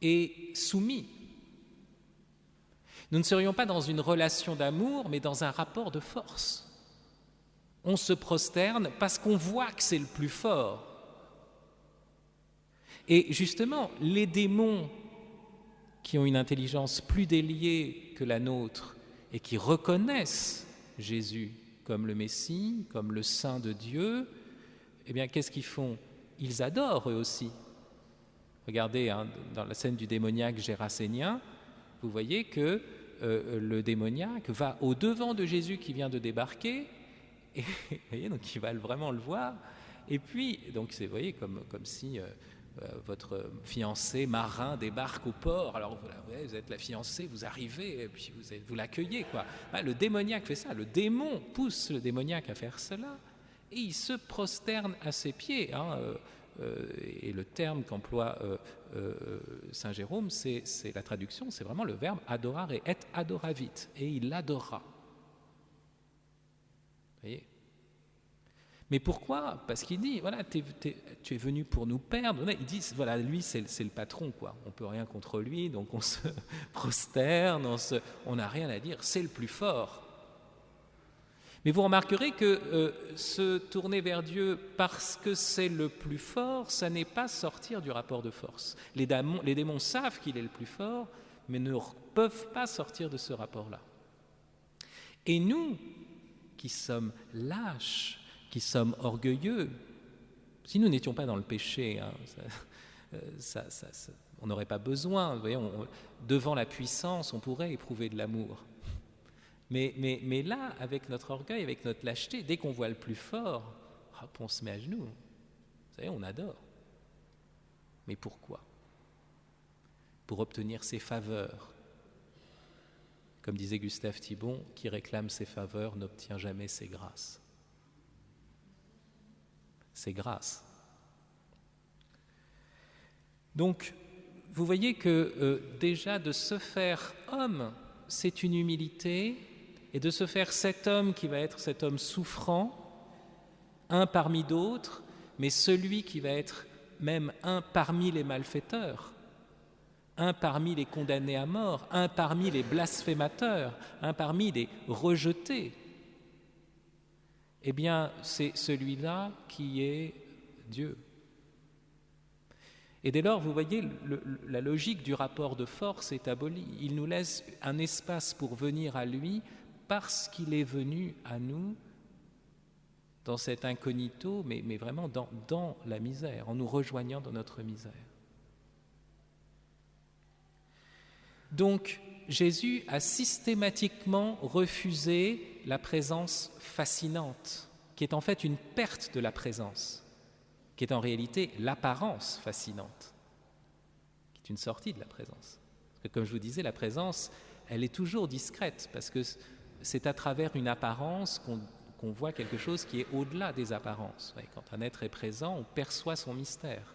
et soumis. Nous ne serions pas dans une relation d'amour, mais dans un rapport de force. On se prosterne parce qu'on voit que c'est le plus fort. Et justement, les démons qui ont une intelligence plus déliée que la nôtre et qui reconnaissent Jésus comme le Messie, comme le Saint de Dieu, eh bien, qu'est-ce qu'ils font? Ils adorent eux aussi. Regardez, dans la scène du démoniaque gérassénien, vous voyez que le démoniaque va au-devant de Jésus qui vient de débarquer, et vous voyez, donc il va vraiment le voir, et puis, donc vous voyez, comme si votre fiancé marin débarque au port, alors vous êtes la fiancée, vous arrivez, et puis vous l'accueillez, quoi. Le démoniaque fait ça, le démon pousse le démoniaque à faire cela, et il se prosterne à ses pieds, et le terme qu'emploie Saint Jérôme, c'est la traduction, c'est vraiment le verbe adorare et et adoravit, et il l'adora. Vous voyez? Mais pourquoi? Parce qu'il dit, voilà, tu es venu pour nous perdre. Il dit, voilà, lui, c'est le patron, quoi. On ne peut rien contre lui, donc on se prosterne, on n'a rien à dire, c'est le plus fort. Mais vous remarquerez que se tourner vers Dieu parce que c'est le plus fort, ça n'est pas sortir du rapport de force. Les démons savent qu'il est le plus fort, mais ne peuvent pas sortir de ce rapport-là. Et nous, qui sommes lâches, qui sommes orgueilleux, si nous n'étions pas dans le péché, on n'aurait pas besoin. Vous voyez, devant la puissance, on pourrait éprouver de l'amour. Mais là, avec notre orgueil, avec notre lâcheté, dès qu'on voit le plus fort, on se met à genoux. Vous savez, on adore. Mais pourquoi? Pour obtenir ses faveurs. Comme disait Gustave Thibon, qui réclame ses faveurs n'obtient jamais ses grâces. Ses grâces. Donc, vous voyez que déjà de se faire homme, c'est une humilité, et de se faire cet homme qui va être cet homme souffrant, un parmi d'autres, mais celui qui va être même un parmi les malfaiteurs, un parmi les condamnés à mort, un parmi les blasphémateurs, un parmi les rejetés, eh bien, c'est celui-là qui est Dieu. Et dès lors, vous voyez, la logique du rapport de force est abolie. Il nous laisse un espace pour venir à lui parce qu'il est venu à nous dans cet incognito, mais vraiment dans la misère, en nous rejoignant dans notre misère. Donc, Jésus a systématiquement refusé la présence fascinante, qui est en fait une perte de la présence, qui est en réalité l'apparence fascinante, qui est une sortie de la présence. Parce que, comme je vous disais, la présence, elle est toujours discrète, parce que c'est à travers une apparence qu'on voit quelque chose qui est au-delà des apparences. Quand un être est présent, on perçoit son mystère.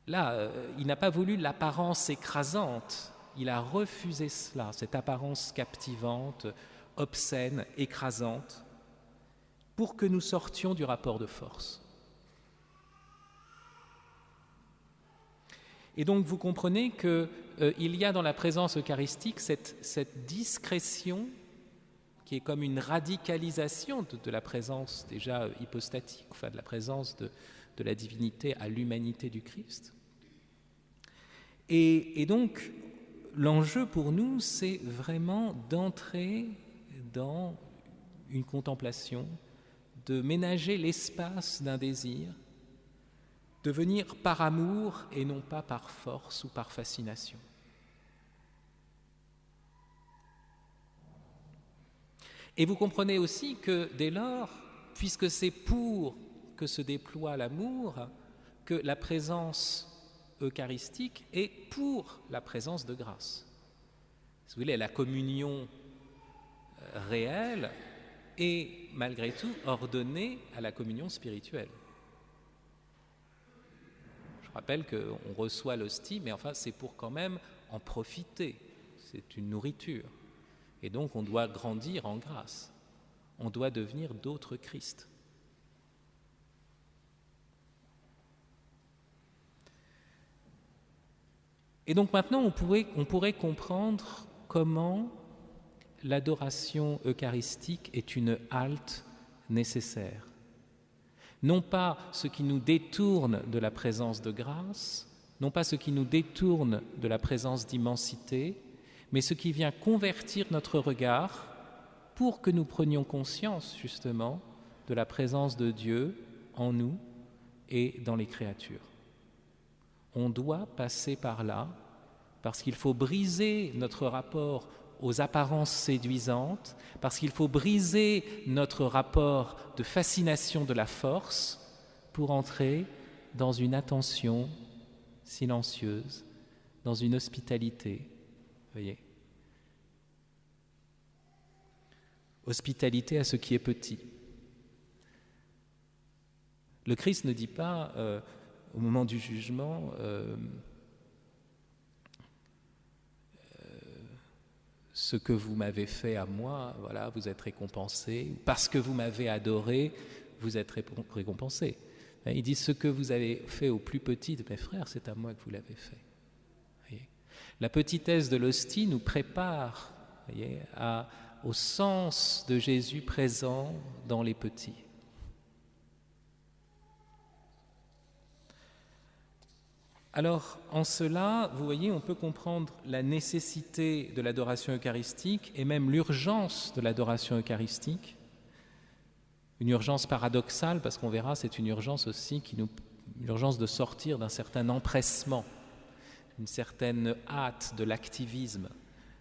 Là, il n'a pas voulu l'apparence écrasante, il a refusé cela, cette apparence captivante, obscène, écrasante, pour que nous sortions du rapport de force. Et donc vous comprenez qu'il y a dans la présence eucharistique cette discrétion qui est comme une radicalisation de la présence déjà hypostatique, enfin de la présence de la divinité à l'humanité du Christ. Et donc, l'enjeu pour nous, c'est vraiment d'entrer dans une contemplation, de ménager l'espace d'un désir, de venir par amour et non pas par force ou par fascination. Et vous comprenez aussi que dès lors, puisque c'est pour que se déploie l'amour, que la présence eucharistique est pour la présence de grâce. Si vous voulez, la communion réelle est malgré tout ordonnée à la communion spirituelle. Je rappelle qu'on reçoit l'hostie, mais enfin c'est pour quand même en profiter. C'est une nourriture. Et donc on doit grandir en grâce. On doit devenir d'autres Christ. Et donc maintenant, on pourrait comprendre comment l'adoration eucharistique est une halte nécessaire. Non pas ce qui nous détourne de la présence de grâce, non pas ce qui nous détourne de la présence d'immensité, mais ce qui vient convertir notre regard pour que nous prenions conscience justement de la présence de Dieu en nous et dans les créatures. On doit passer par là parce qu'il faut briser notre rapport aux apparences séduisantes, parce qu'il faut briser notre rapport de fascination de la force pour entrer dans une attention silencieuse, dans une hospitalité. Voyez, hospitalité à ce qui est petit. Le Christ ne dit pas au moment du jugement ce que vous m'avez fait à moi, voilà, vous êtes récompensé. Parce que vous m'avez adoré, vous êtes récompensé. Il dit ce que vous avez fait au plus petit de mes frères, c'est à moi que vous l'avez fait. Voyez, la petitesse de l'hostie nous prépare, voyez, au sens de Jésus présent dans les petits. Alors, en cela, vous voyez, on peut comprendre la nécessité de l'adoration eucharistique et même l'urgence de l'adoration eucharistique. Une urgence paradoxale, parce qu'on verra, c'est une urgence aussi une urgence de sortir d'un certain empressement, d'une certaine hâte de l'activisme,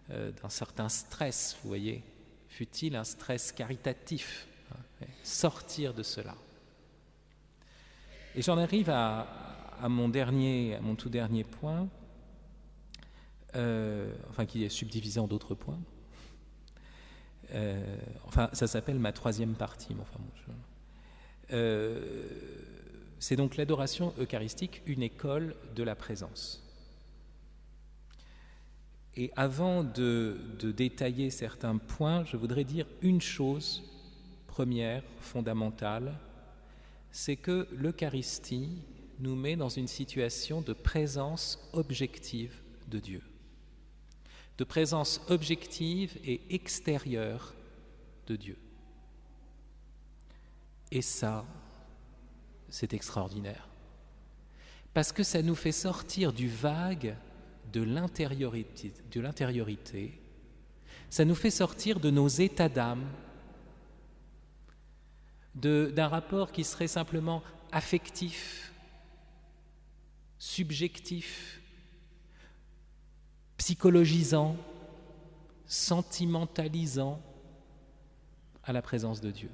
d'un certain stress, vous voyez, fût-il un stress caritatif, sortir de cela. Et j'en arrive à mon tout dernier point, qui est subdivisé en d'autres points. Ça s'appelle ma troisième partie. C'est donc l'adoration eucharistique, une école de la présence. Et avant de détailler certains points, je voudrais dire une chose première, fondamentale, c'est que l'Eucharistie nous met dans une situation de présence objective de Dieu, de présence objective et extérieure de Dieu. Et ça, c'est extraordinaire, parce que ça nous fait sortir du vague de l'intériorité, ça nous fait sortir de nos états d'âme, d'un rapport qui serait simplement affectif, subjectif, psychologisant, sentimentalisant à la présence de Dieu.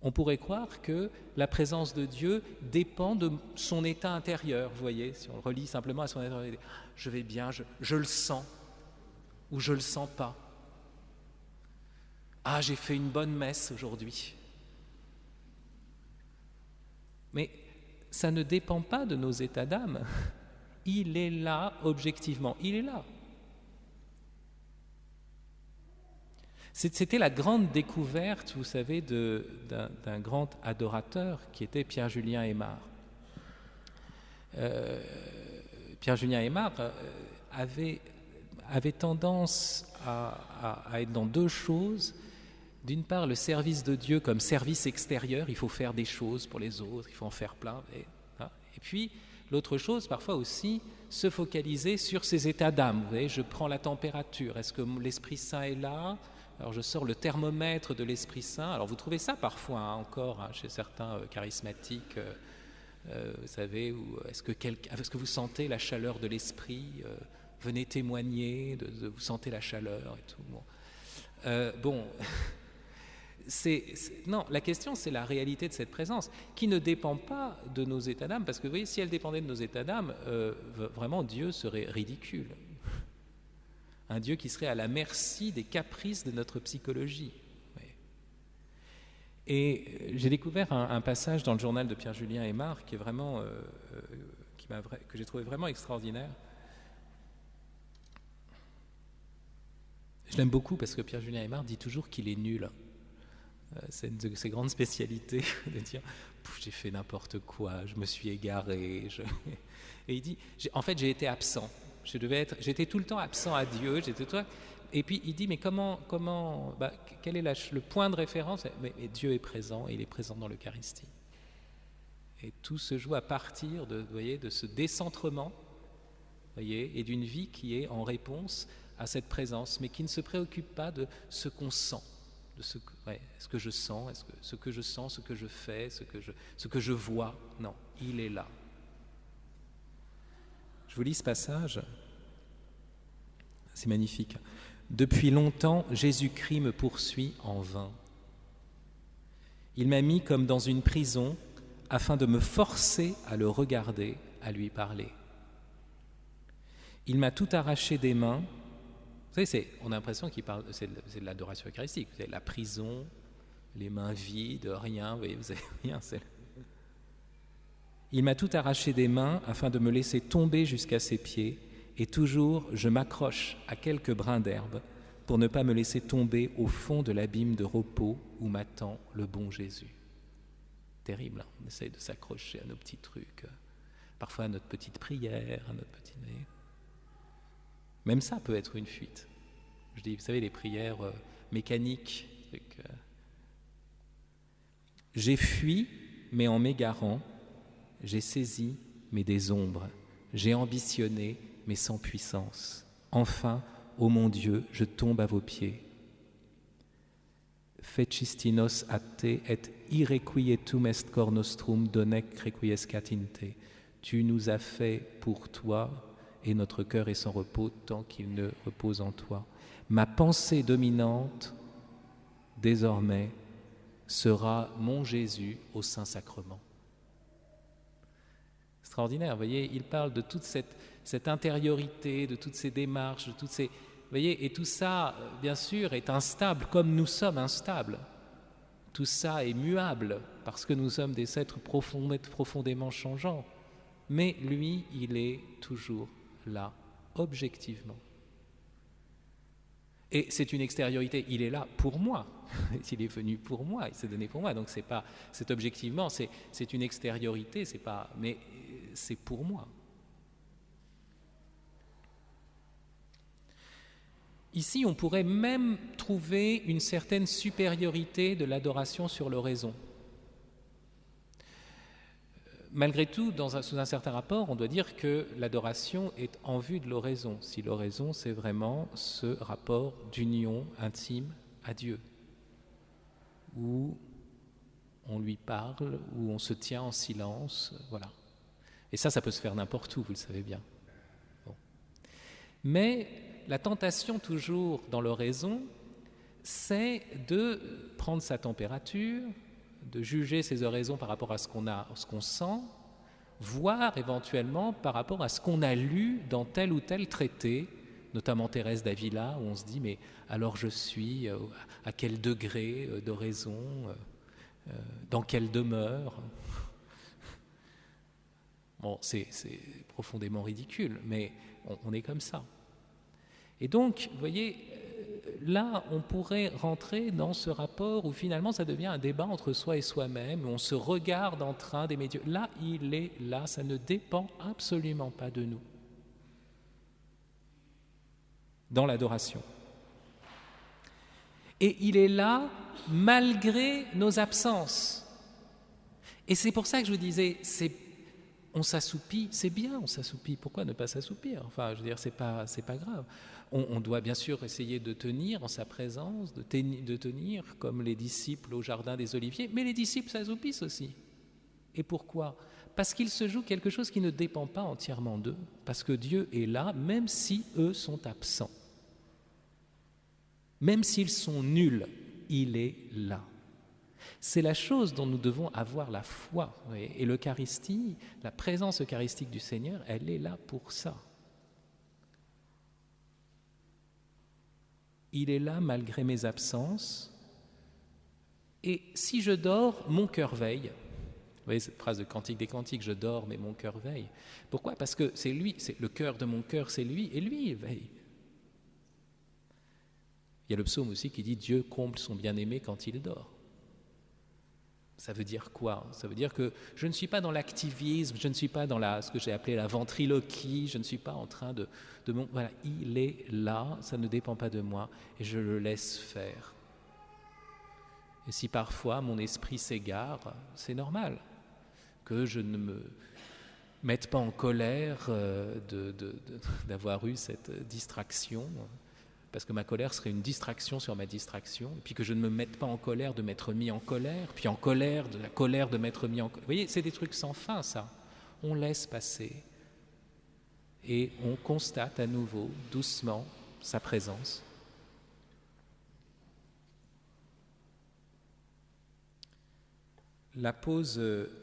On pourrait croire que la présence de Dieu dépend de son état intérieur, vous voyez, si on le relie simplement à son état intérieur. Je vais bien, je le sens, ou je ne le sens pas. Ah, j'ai fait une bonne messe aujourd'hui. Mais ça ne dépend pas de nos états d'âme. Il est là objectivement, il est là. C'était la grande découverte, vous savez, d'un grand adorateur qui était Pierre-Julien Aymar. Pierre-Julien Aymar avait tendance à être dans deux choses. D'une part, le service de Dieu comme service extérieur, il faut faire des choses pour les autres, il faut en faire plein. Et puis, l'autre chose, parfois aussi, se focaliser sur ses états d'âme. Vous voyez, je prends la température, est-ce que l'Esprit Saint est là ? Alors je sors le thermomètre de l'Esprit Saint. Alors vous trouvez ça parfois encore chez certains charismatiques, vous savez, est-ce que vous sentez la chaleur de l'Esprit ? Venez témoigner, vous sentez la chaleur et tout. Bon. Non, la question, c'est la réalité de cette présence, qui ne dépend pas de nos états d'âme, parce que vous voyez, si elle dépendait de nos états d'âme, vraiment Dieu serait ridicule. Un Dieu qui serait à la merci des caprices de notre psychologie. Oui. Et j'ai découvert un passage dans le journal de Pierre-Julien Aymar qui est vraiment, que j'ai trouvé vraiment extraordinaire. Je l'aime beaucoup parce que Pierre-Julien Aymar dit toujours qu'il est nul. C'est une de ses grandes spécialités de dire « j'ai fait n'importe quoi, je me suis égaré ». Et il dit « en fait, j'ai été absent. J'étais tout le temps absent à Dieu. Et puis il dit « mais quel est le point de référence ?» mais Dieu est présent et il est présent dans l'Eucharistie. Et tout se joue à partir de ce décentrement, et d'une vie qui est en réponse à cette présence, mais qui ne se préoccupe pas de ce qu'on sent. Est-ce que je sens, ce que je sens, ce que je fais, ce que je vois. Non, il est là. Je vous lis ce passage, c'est magnifique. Depuis longtemps, Jésus-Christ me poursuit en vain. Il m'a mis comme dans une prison afin de me forcer à le regarder, à lui parler. Il m'a tout arraché des mains. Vous savez, on a l'impression qu'il parle, c'est de l'adoration eucharistique. Vous avez la prison, les mains vides, rien, vous avez rien. Il m'a tout arraché des mains afin de me laisser tomber jusqu'à ses pieds, et toujours je m'accroche à quelques brins d'herbe pour ne pas me laisser tomber au fond de l'abîme de repos où m'attend le bon Jésus. Terrible, hein, on essaye de s'accrocher à nos petits trucs, parfois à notre petite prière, à notre petit... Même ça peut être une fuite. Je dis, vous savez, les prières mécaniques. J'ai fui, mais en m'égarant, j'ai saisi, mais des ombres. J'ai ambitionné, mais sans puissance. Enfin, ô mon Dieu, je tombe à vos pieds. Fecistinos atte et irrequietum est cor nostrum donec requiescat in te. Tu nous as fait pour toi, et notre cœur est sans repos tant qu'il ne repose en toi. Ma pensée dominante, désormais, sera mon Jésus au Saint-Sacrement. Extraordinaire, vous voyez, il parle de toute cette intériorité, de toutes ces démarches, de toutes ces... Vous voyez, et tout ça, bien sûr, est instable comme nous sommes instables. Tout ça est muable parce que nous sommes des êtres profondément changeants. Mais lui, il est toujours là, objectivement. Et c'est une extériorité, il est là pour moi, il est venu pour moi, il s'est donné pour moi, donc c'est objectivement, c'est une extériorité, mais c'est pour moi. Ici, on pourrait même trouver une certaine supériorité de l'adoration sur l'oraison. Malgré tout, sous un certain rapport, on doit dire que l'adoration est en vue de l'oraison. Si l'oraison, c'est vraiment ce rapport d'union intime à Dieu, où on lui parle, où on se tient en silence, voilà. Et ça peut se faire n'importe où, vous le savez bien. Bon. Mais la tentation toujours dans l'oraison, c'est de prendre sa température, de juger ses oraisons par rapport à ce qu'on sent, voire éventuellement par rapport à ce qu'on a lu dans tel ou tel traité, notamment Thérèse d'Avila, où on se dit, mais alors je suis à quel degré d'oraison, dans quelle demeure. Bon, c'est profondément ridicule, mais on est comme ça. Et donc, vous voyez, là, on pourrait rentrer dans ce rapport où finalement ça devient un débat entre soi et soi-même, où on se regarde en train d'aimer Dieu. Là, il est là, ça ne dépend absolument pas de nous. Dans l'adoration. Et il est là malgré nos absences. Et c'est pour ça que je vous disais, on s'assoupit, c'est bien, on s'assoupit. Pourquoi ne pas s'assoupir? Enfin, je veux dire, c'est pas grave. On doit bien sûr essayer de tenir en sa présence, de tenir comme les disciples au jardin des Oliviers, mais les disciples s'assoupissent aussi. Et pourquoi? Parce qu'il se joue quelque chose qui ne dépend pas entièrement d'eux, parce que Dieu est là, même si eux sont absents. Même s'ils sont nuls, il est là. C'est la chose dont nous devons avoir la foi. Et l'Eucharistie, la présence eucharistique du Seigneur, elle est là pour ça. Il est là malgré mes absences. Et si je dors, mon cœur veille. Vous voyez cette phrase de Cantique des Cantiques, je dors mais mon cœur veille. Pourquoi? Parce que c'est lui, c'est le cœur de mon cœur, c'est lui, et lui il veille. Il y a le psaume aussi qui dit « Dieu comble son bien-aimé quand il dort ». Ça veut dire quoi? Ça veut dire que je ne suis pas dans l'activisme, je ne suis pas dans ce que j'ai appelé la ventriloquie, je ne suis pas en train de voilà, il est là, ça ne dépend pas de moi et je le laisse faire. Et si parfois mon esprit s'égare, c'est normal que je ne me mette pas en colère d'avoir eu cette distraction, parce que ma colère serait une distraction sur ma distraction, et puis que je ne me mette pas en colère de m'être mis en colère, puis en colère de la colère de m'être mis en colère. Vous voyez, c'est des trucs sans fin, ça. On laisse passer et on constate à nouveau, doucement, sa présence. La pause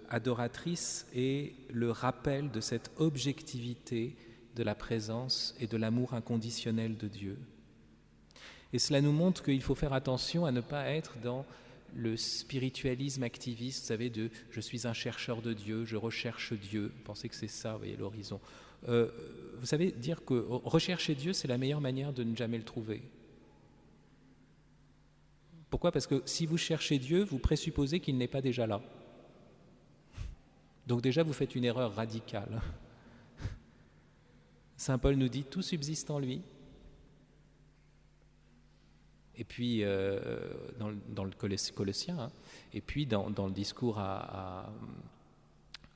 adoratrice est le rappel de cette objectivité de la présence et de l'amour inconditionnel de Dieu. Et cela nous montre qu'il faut faire attention à ne pas être dans le spiritualisme activiste, vous savez, de « je suis un chercheur de Dieu, je recherche Dieu ». Pensez que c'est ça, vous voyez, l'horizon. Vous savez, dire que rechercher Dieu, c'est la meilleure manière de ne jamais le trouver. Pourquoi? Parce que si vous cherchez Dieu, vous présupposez qu'il n'est pas déjà là. Donc déjà, vous faites une erreur radicale. Saint Paul nous dit « tout subsiste en lui ». Et puis, dans le Colossien, hein, et puis dans le discours à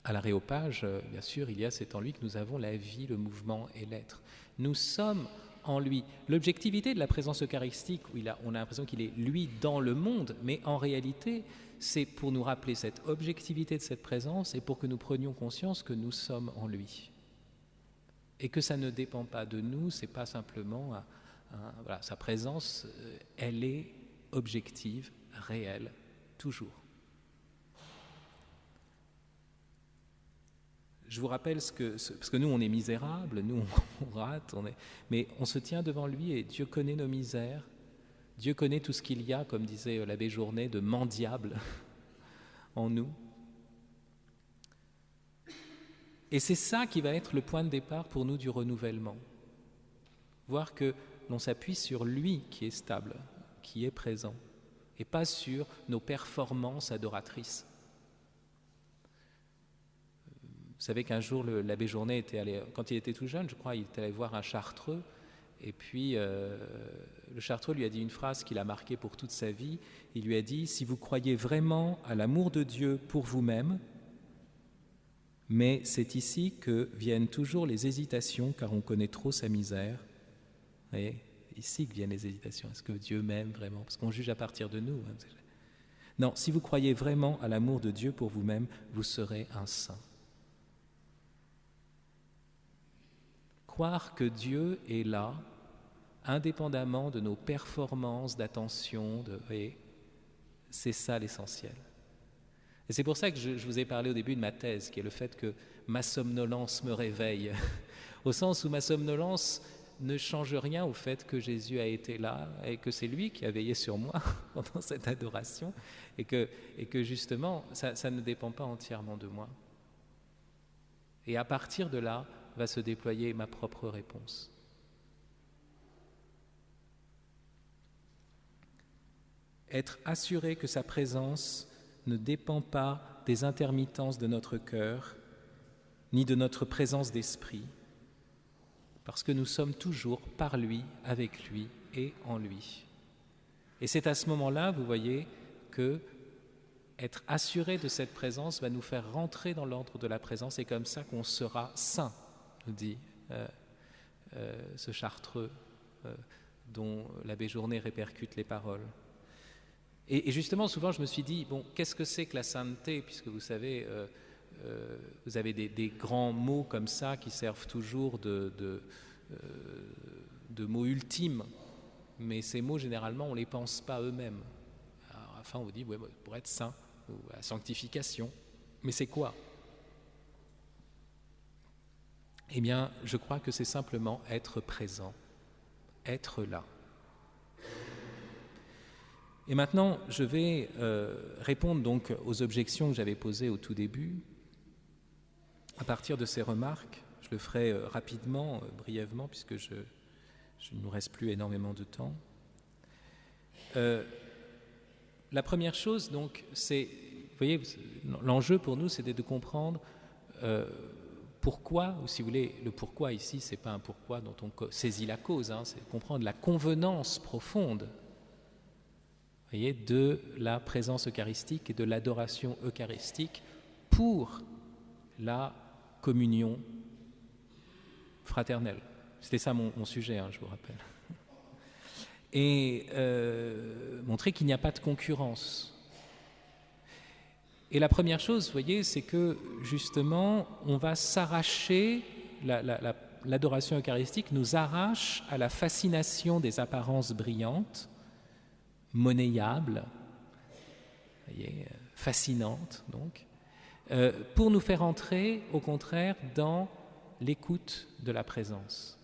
l'Aréopage, bien sûr, c'est en lui que nous avons la vie, le mouvement et l'être. Nous sommes en lui. L'objectivité de la présence eucharistique, où on a l'impression qu'il est lui dans le monde, mais en réalité, c'est pour nous rappeler cette objectivité de cette présence et pour que nous prenions conscience que nous sommes en lui. Et que ça ne dépend pas de nous, c'est pas simplement... voilà, sa présence, elle est objective, réelle, toujours. Je vous rappelle parce que nous on est misérables, nous on rate, mais on se tient devant lui et Dieu connaît nos misères, Dieu connaît tout ce qu'il y a, comme disait l'abbé Journet, de mendiable en nous. Et c'est ça qui va être le point de départ pour nous du renouvellement. Voir que l'on s'appuie sur lui qui est stable, qui est présent, et pas sur nos performances adoratrices. Vous savez qu'un jour, l'abbé Journet était allé, quand il était tout jeune, je crois, il était allé voir un chartreux, et puis le chartreux lui a dit une phrase qui l'a marqué pour toute sa vie. Il lui a dit « Si vous croyez vraiment à l'amour de Dieu pour vous-même, mais c'est ici que viennent toujours les hésitations, car on connaît trop sa misère. » Vous voyez, ici que viennent les hésitations. Est-ce que Dieu m'aime vraiment? Parce qu'on juge à partir de nous. Non, si vous croyez vraiment à l'amour de Dieu pour vous-même, vous serez un saint. Croire que Dieu est là, indépendamment de nos performances d'attention, c'est ça l'essentiel. Et c'est pour ça que je vous ai parlé au début de ma thèse, qui est le fait que ma somnolence me réveille, au sens où ma somnolence ne change rien au fait que Jésus a été là et que c'est lui qui a veillé sur moi pendant cette adoration et que justement, ça ne dépend pas entièrement de moi. Et à partir de là, va se déployer ma propre réponse. Être assuré que sa présence ne dépend pas des intermittences de notre cœur, ni de notre présence d'esprit, parce que nous sommes toujours par lui, avec lui et en lui. Et c'est à ce moment-là, vous voyez, que être assuré de cette présence va nous faire rentrer dans l'ordre de la présence, et comme ça qu'on sera saint, nous dit ce chartreux dont l'abbé Journet répercute les paroles. Et justement, souvent, je me suis dit, bon, qu'est-ce que c'est que la sainteté? Puisque vous savez, vous avez des grands mots comme ça qui servent toujours de mots ultimes, mais ces mots, généralement, on ne les pense pas eux-mêmes. Alors, à la fin, on vous dit, ouais, pour être saint, ou la sanctification, mais c'est quoi? Eh bien, je crois que c'est simplement être présent, être là. Et maintenant, je vais répondre donc aux objections que j'avais posées au tout début. À partir de ces remarques, je le ferai rapidement, brièvement, puisque je ne nous reste plus énormément de temps. La première chose, donc, c'est, vous voyez, l'enjeu pour nous, c'était de comprendre pourquoi, ou si vous voulez, le pourquoi ici, c'est pas un pourquoi dont on saisit la cause, c'est comprendre la convenance profonde, vous voyez, de la présence eucharistique et de l'adoration eucharistique pour la communion fraternelle. C'était ça mon sujet, je vous rappelle. Et montrer qu'il n'y a pas de concurrence. Et la première chose, vous voyez, c'est que justement, on va s'arracher, l'adoration eucharistique nous arrache à la fascination des apparences brillantes, monnayables, vous voyez, fascinantes donc, pour nous faire entrer, au contraire, dans l'écoute de la présence.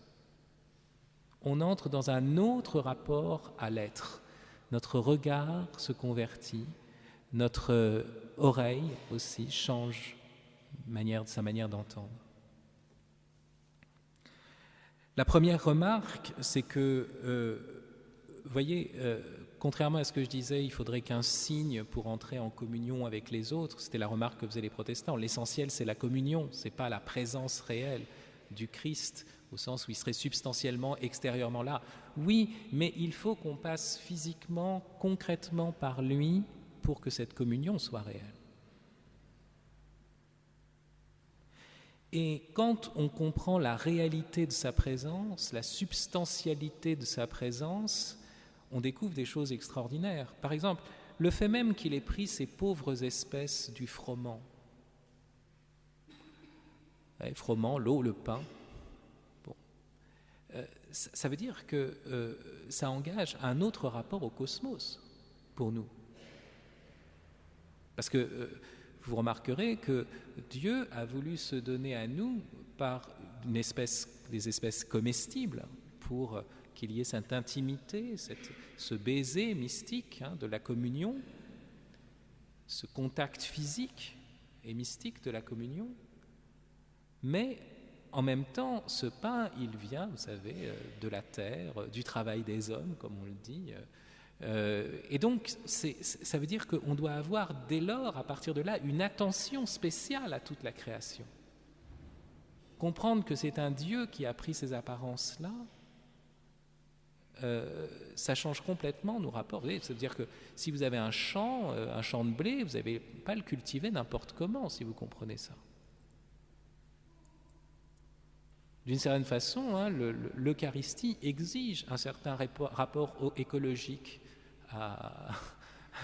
On entre dans un autre rapport à l'être. Notre regard se convertit, notre oreille aussi change sa manière d'entendre. La première remarque, c'est que, vous voyez, contrairement à ce que je disais, il faudrait qu'un signe pour entrer en communion avec les autres. C'était la remarque que faisaient les protestants. L'essentiel, c'est la communion, c'est pas la présence réelle du Christ, au sens où il serait substantiellement, extérieurement là. Oui, mais il faut qu'on passe physiquement, concrètement par lui pour que cette communion soit réelle. Et quand on comprend la réalité de sa présence, la substantialité de sa présence, on découvre des choses extraordinaires. Par exemple, le fait même qu'il ait pris ces pauvres espèces du froment. Froment, l'eau, le pain. Bon. Ça veut dire que ça engage un autre rapport au cosmos pour nous. Parce que vous remarquerez que Dieu a voulu se donner à nous par des espèces comestibles pour qu'il y ait cette intimité, ce baiser mystique de la communion, ce contact physique et mystique de la communion. Mais en même temps, ce pain, il vient, vous savez, de la terre, du travail des hommes, comme on le dit. Et donc, ça veut dire qu'on doit avoir, dès lors, à partir de là, une attention spéciale à toute la création. Comprendre que c'est un Dieu qui a pris ces apparences-là, ça change complètement nos rapports. Vous voyez, ça veut dire que si vous avez un champ de blé, vous n'allez pas le cultiver n'importe comment, si vous comprenez ça. D'une certaine façon, hein, l'Eucharistie exige un certain rapport écologique à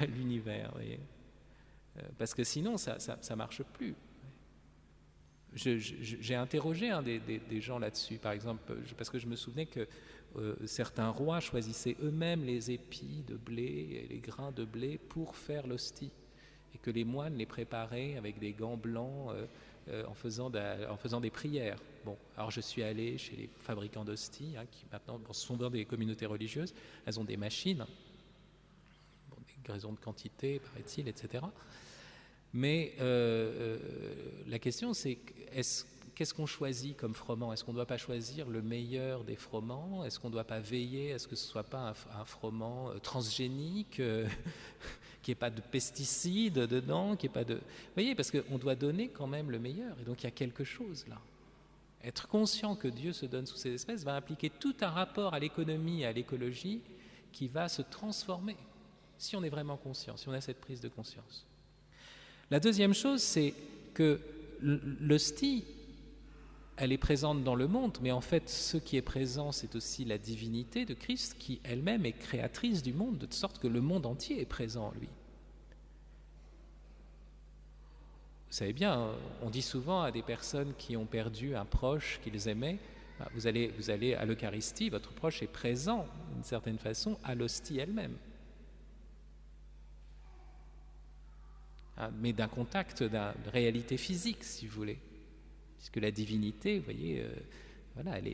l'univers, vous voyez. Parce que sinon, ça ne marche plus. J'ai interrogé des gens là-dessus, par exemple, parce que je me souvenais que certains rois choisissaient eux-mêmes les épis de blé et les grains de blé pour faire l'hostie, et que les moines les préparaient avec des gants blancs en faisant des prières. Bon, alors je suis allé chez les fabricants d'hosties, hein, qui maintenant sont dans des communautés religieuses, elles ont des machines, des raisons de quantité, paraît-il, etc. Mais la question, c'est qu'est-ce qu'on choisit comme froment ? Est-ce qu'on ne doit pas choisir le meilleur des froments ? Est-ce qu'on ne doit pas veiller à ce que ce ne soit pas un froment transgénique, qu'il n'y ait pas de pesticides dedans, qu'il n'y ait pas de... Vous voyez, parce qu'on doit donner quand même le meilleur. Et donc il y a quelque chose là. Être conscient que Dieu se donne sous ces espèces va impliquer tout un rapport à l'économie et à l'écologie qui va se transformer, si on est vraiment conscient, si on a cette prise de conscience. La deuxième chose, c'est que l'hostie, elle est présente dans le monde, mais en fait, ce qui est présent, c'est aussi la divinité de Christ qui elle-même est créatrice du monde, de sorte que le monde entier est présent en lui. Vous savez bien, on dit souvent à des personnes qui ont perdu un proche qu'ils aimaient, vous allez à l'Eucharistie, votre proche est présent, d'une certaine façon, à l'hostie elle-même. Mais d'un contact, d'une réalité physique, si vous voulez. Puisque la divinité, vous voyez, voilà, elle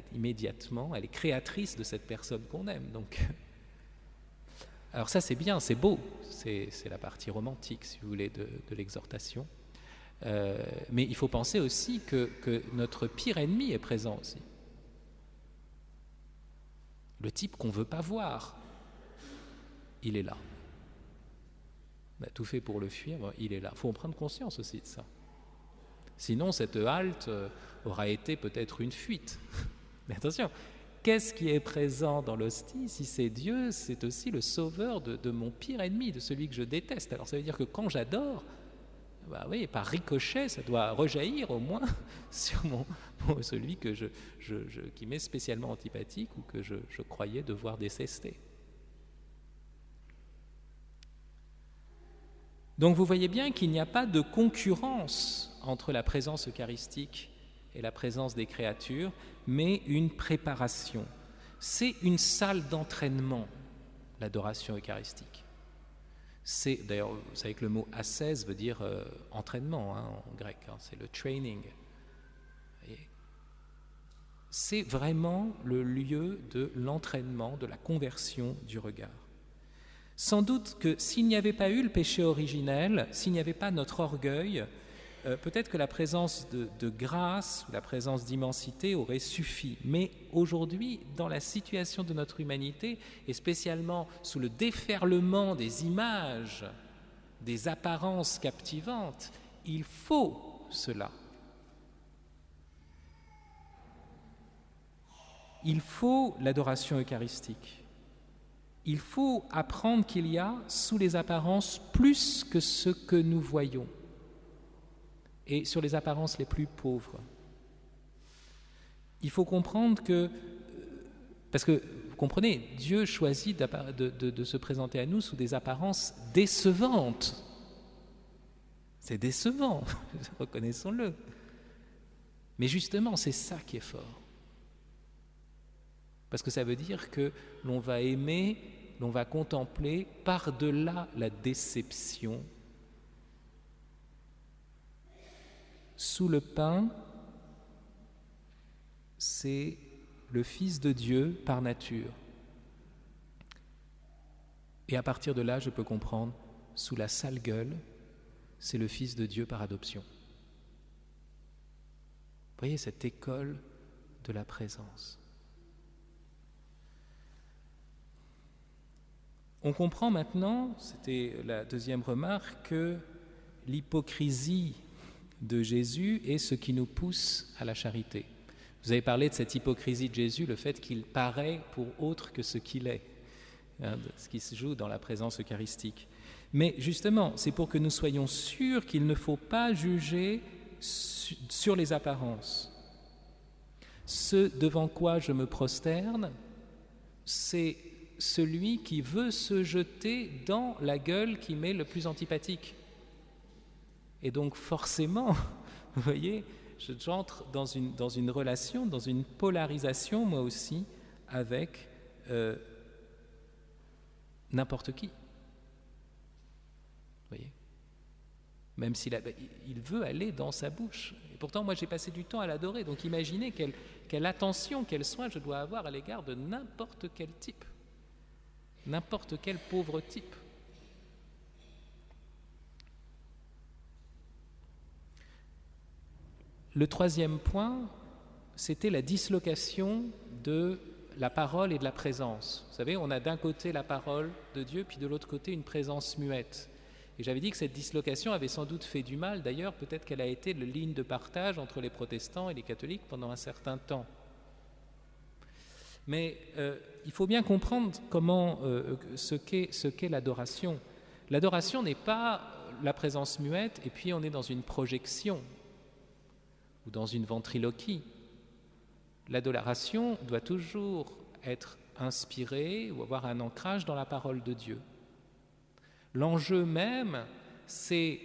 est créatrice de cette personne qu'on aime. Donc, alors ça, c'est bien, c'est beau, c'est la partie romantique, si vous voulez, de l'exhortation. Mais il faut penser aussi que notre pire ennemi est présent aussi. Le type qu'on ne veut pas voir, il est là. On a tout fait pour le fuir, il est là. Il faut en prendre conscience aussi de ça. Sinon, cette halte aura été peut-être une fuite. Mais attention, qu'est-ce qui est présent dans l'hostie ? Si c'est Dieu, c'est aussi le sauveur de mon pire ennemi, de celui que je déteste. Alors ça veut dire que quand j'adore, oui, par ricochet, ça doit rejaillir au moins sur celui qui m'est spécialement antipathique ou que je croyais devoir détester. Donc vous voyez bien qu'il n'y a pas de concurrence entre la présence eucharistique et la présence des créatures, mais une préparation. C'est une salle d'entraînement, l'adoration eucharistique. D'ailleurs, vous savez que le mot ascèse veut dire entraînement en grec, c'est le training. C'est vraiment le lieu de l'entraînement, de la conversion du regard. Sans doute que s'il n'y avait pas eu le péché originel, s'il n'y avait pas notre orgueil, peut-être que la présence de grâce, la présence d'immensité aurait suffi. Mais aujourd'hui, dans la situation de notre humanité, et spécialement sous le déferlement des images, des apparences captivantes, il faut cela. Il faut l'adoration eucharistique. Il faut apprendre qu'il y a sous les apparences plus que ce que nous voyons, et sur les apparences les plus pauvres. Il faut comprendre que, parce que vous comprenez, Dieu choisit de se présenter à nous sous des apparences décevantes. C'est décevant, reconnaissons-le. Mais justement, c'est ça qui est fort. Parce que ça veut dire que l'on va aimer, l'on va contempler par-delà la déception. Sous le pain, c'est le Fils de Dieu par nature. Et à partir de là, je peux comprendre, sous la sale gueule, c'est le Fils de Dieu par adoption. voyez, cette école de la présence. On comprend maintenant, c'était la deuxième remarque, que l'hypocrisie de Jésus est ce qui nous pousse à la charité. Vous avez parlé de cette hypocrisie de Jésus, le fait qu'il paraît pour autre que ce qu'il est, ce qui se joue dans la présence eucharistique. Mais justement, c'est pour que nous soyons sûrs qu'il ne faut pas juger sur les apparences. Ce devant quoi je me prosterne, c'est celui qui veut se jeter dans la gueule qui m'est le plus antipathique. Et donc forcément, vous voyez, j'entre dans une relation, dans une polarisation, moi aussi, avec n'importe qui. Vous voyez, même s'il veut aller dans sa bouche. Et pourtant, moi, j'ai passé du temps à l'adorer. Donc imaginez quelle attention, quel soin je dois avoir à l'égard de n'importe quel type, n'importe quel pauvre type. Le troisième point, c'était la dislocation de la parole et de la présence. Vous savez, on a d'un côté la parole de Dieu, puis de l'autre côté une présence muette. Et j'avais dit que cette dislocation avait sans doute fait du mal. D'ailleurs, peut-être qu'elle a été la ligne de partage entre les protestants et les catholiques pendant un certain temps. Mais il faut bien comprendre ce qu'est l'adoration. L'adoration n'est pas la présence muette et puis on est dans une projection ou dans une ventriloquie. L'adoration doit toujours être inspirée ou avoir un ancrage dans la parole de Dieu. L'enjeu même, c'est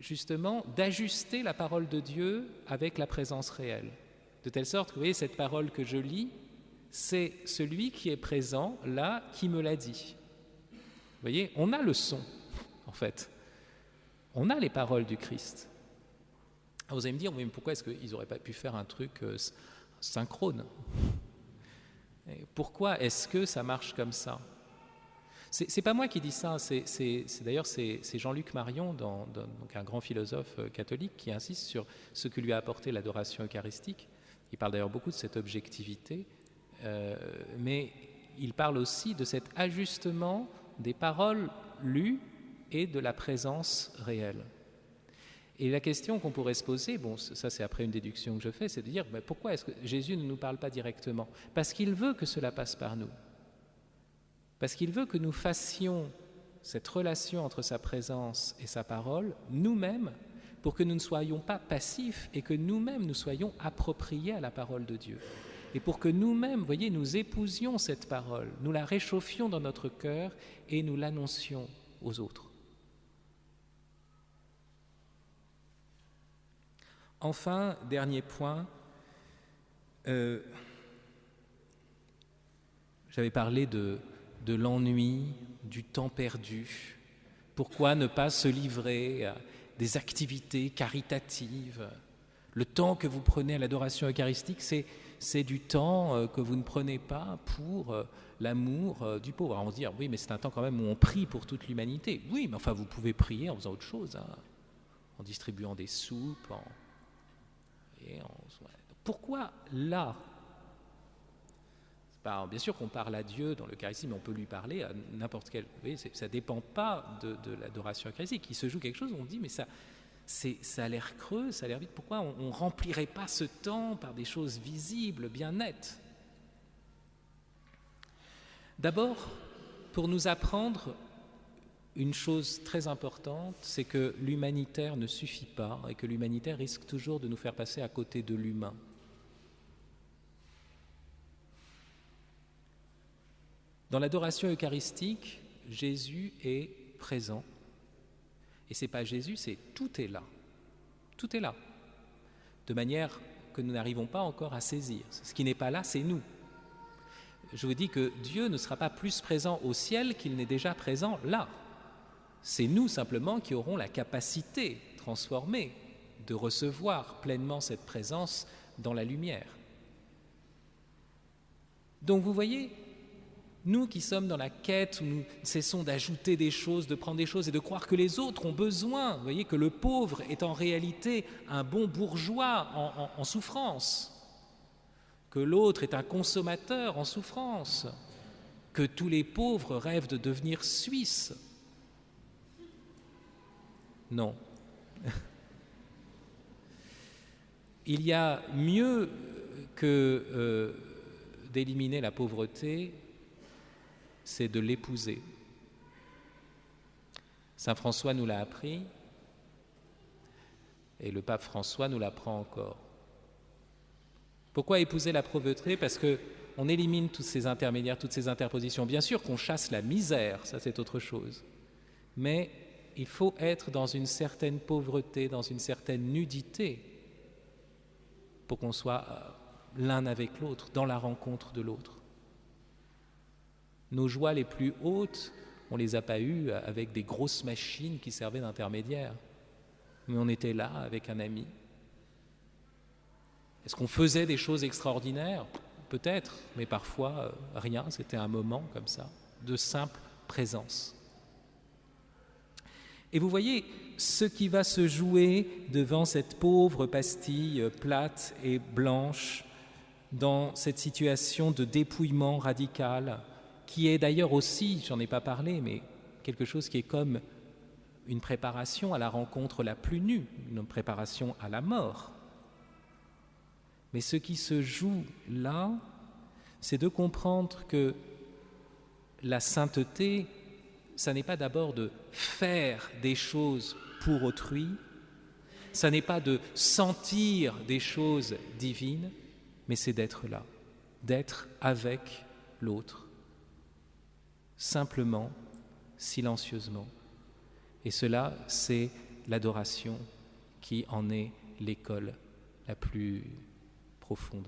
justement d'ajuster la parole de Dieu avec la présence réelle. De telle sorte que, vous voyez, cette parole que je lis, c'est celui qui est présent là, qui me l'a dit. Vous voyez, on a le son, en fait. On a les paroles du Christ. Alors vous allez me dire, mais pourquoi est-ce qu'ils n'auraient pas pu faire un truc synchrone ? Et pourquoi est-ce que ça marche comme ça ? C'est pas moi qui dis ça, d'ailleurs c'est Jean-Luc Marion, donc un grand philosophe catholique, qui insiste sur ce que lui a apporté l'adoration eucharistique. Il parle d'ailleurs beaucoup de cette objectivité, mais il parle aussi de cet ajustement des paroles lues et de la présence réelle. Et la question qu'on pourrait se poser, bon, ça c'est après une déduction que je fais, c'est de dire pourquoi est-ce que Jésus ne nous parle pas directement ? Parce qu'il veut que cela passe par nous. Parce qu'il veut que nous fassions cette relation entre sa présence et sa parole nous-mêmes, pour que nous ne soyons pas passifs et que nous-mêmes nous soyons appropriés à la parole de Dieu. Et pour que nous-mêmes, vous voyez, nous épousions cette parole, nous la réchauffions dans notre cœur et nous l'annoncions aux autres. Enfin, dernier point, j'avais parlé de l'ennui, du temps perdu. Pourquoi ne pas se livrer à des activités caritatives ? Le temps que vous prenez à l'adoration eucharistique, c'est du temps que vous ne prenez pas pour l'amour du pauvre. Alors on se dit, oui, mais c'est un temps quand même où on prie pour toute l'humanité. Oui, mais enfin, vous pouvez prier en faisant autre chose, en distribuant des soupes, Pourquoi là ? Bien sûr qu'on parle à Dieu dans l'Eucharistie, mais on peut lui parler à n'importe quel... Vous voyez, ça ne dépend pas de l'adoration eucharistique. Il se joue quelque chose, on dit, mais ça a l'air creux, ça a l'air vide. Pourquoi on ne remplirait pas ce temps par des choses visibles, bien nettes ? D'abord, pour nous apprendre une chose très importante, c'est que l'humanitaire ne suffit pas et que l'humanitaire risque toujours de nous faire passer à côté de l'humain. Dans l'adoration eucharistique, Jésus est présent. Et ce n'est pas Jésus, c'est tout est là. Tout est là. De manière que nous n'arrivons pas encore à saisir. Ce qui n'est pas là, c'est nous. Je vous dis que Dieu ne sera pas plus présent au ciel qu'il n'est déjà présent là. C'est nous simplement qui aurons la capacité transformée de recevoir pleinement cette présence dans la lumière. Donc vous voyez, Nous qui sommes dans la quête, où nous cessons d'ajouter des choses, de prendre des choses et de croire que les autres ont besoin, vous voyez, que le pauvre est en réalité un bon bourgeois en souffrance, que l'autre est un consommateur en souffrance, que tous les pauvres rêvent de devenir suisses. Non. Il y a mieux que d'éliminer la pauvreté, c'est de l'épouser. Saint François nous l'a appris et le pape François nous l'apprend encore. Pourquoi épouser la pauvreté? Parce qu'on élimine tous ces intermédiaires, toutes ces interpositions. Bien sûr qu'on chasse la misère, ça c'est autre chose. Mais il faut être dans une certaine pauvreté, dans une certaine nudité pour qu'on soit l'un avec l'autre, dans la rencontre de l'autre. Nos joies les plus hautes, on ne les a pas eues avec des grosses machines qui servaient d'intermédiaires. Mais on était là avec un ami. Est-ce qu'on faisait des choses extraordinaires? Peut-être, mais parfois rien, c'était un moment comme ça, de simple présence. Et vous voyez, ce qui va se jouer devant cette pauvre pastille plate et blanche, dans cette situation de dépouillement radical, qui est d'ailleurs aussi, j'en ai pas parlé, mais quelque chose qui est comme une préparation à la rencontre la plus nue, une préparation à la mort. Mais ce qui se joue là, c'est de comprendre que la sainteté, ça n'est pas d'abord de faire des choses pour autrui, ça n'est pas de sentir des choses divines, mais c'est d'être là, d'être avec l'autre, simplement, silencieusement. Et cela, c'est l'adoration qui en est l'école la plus profonde.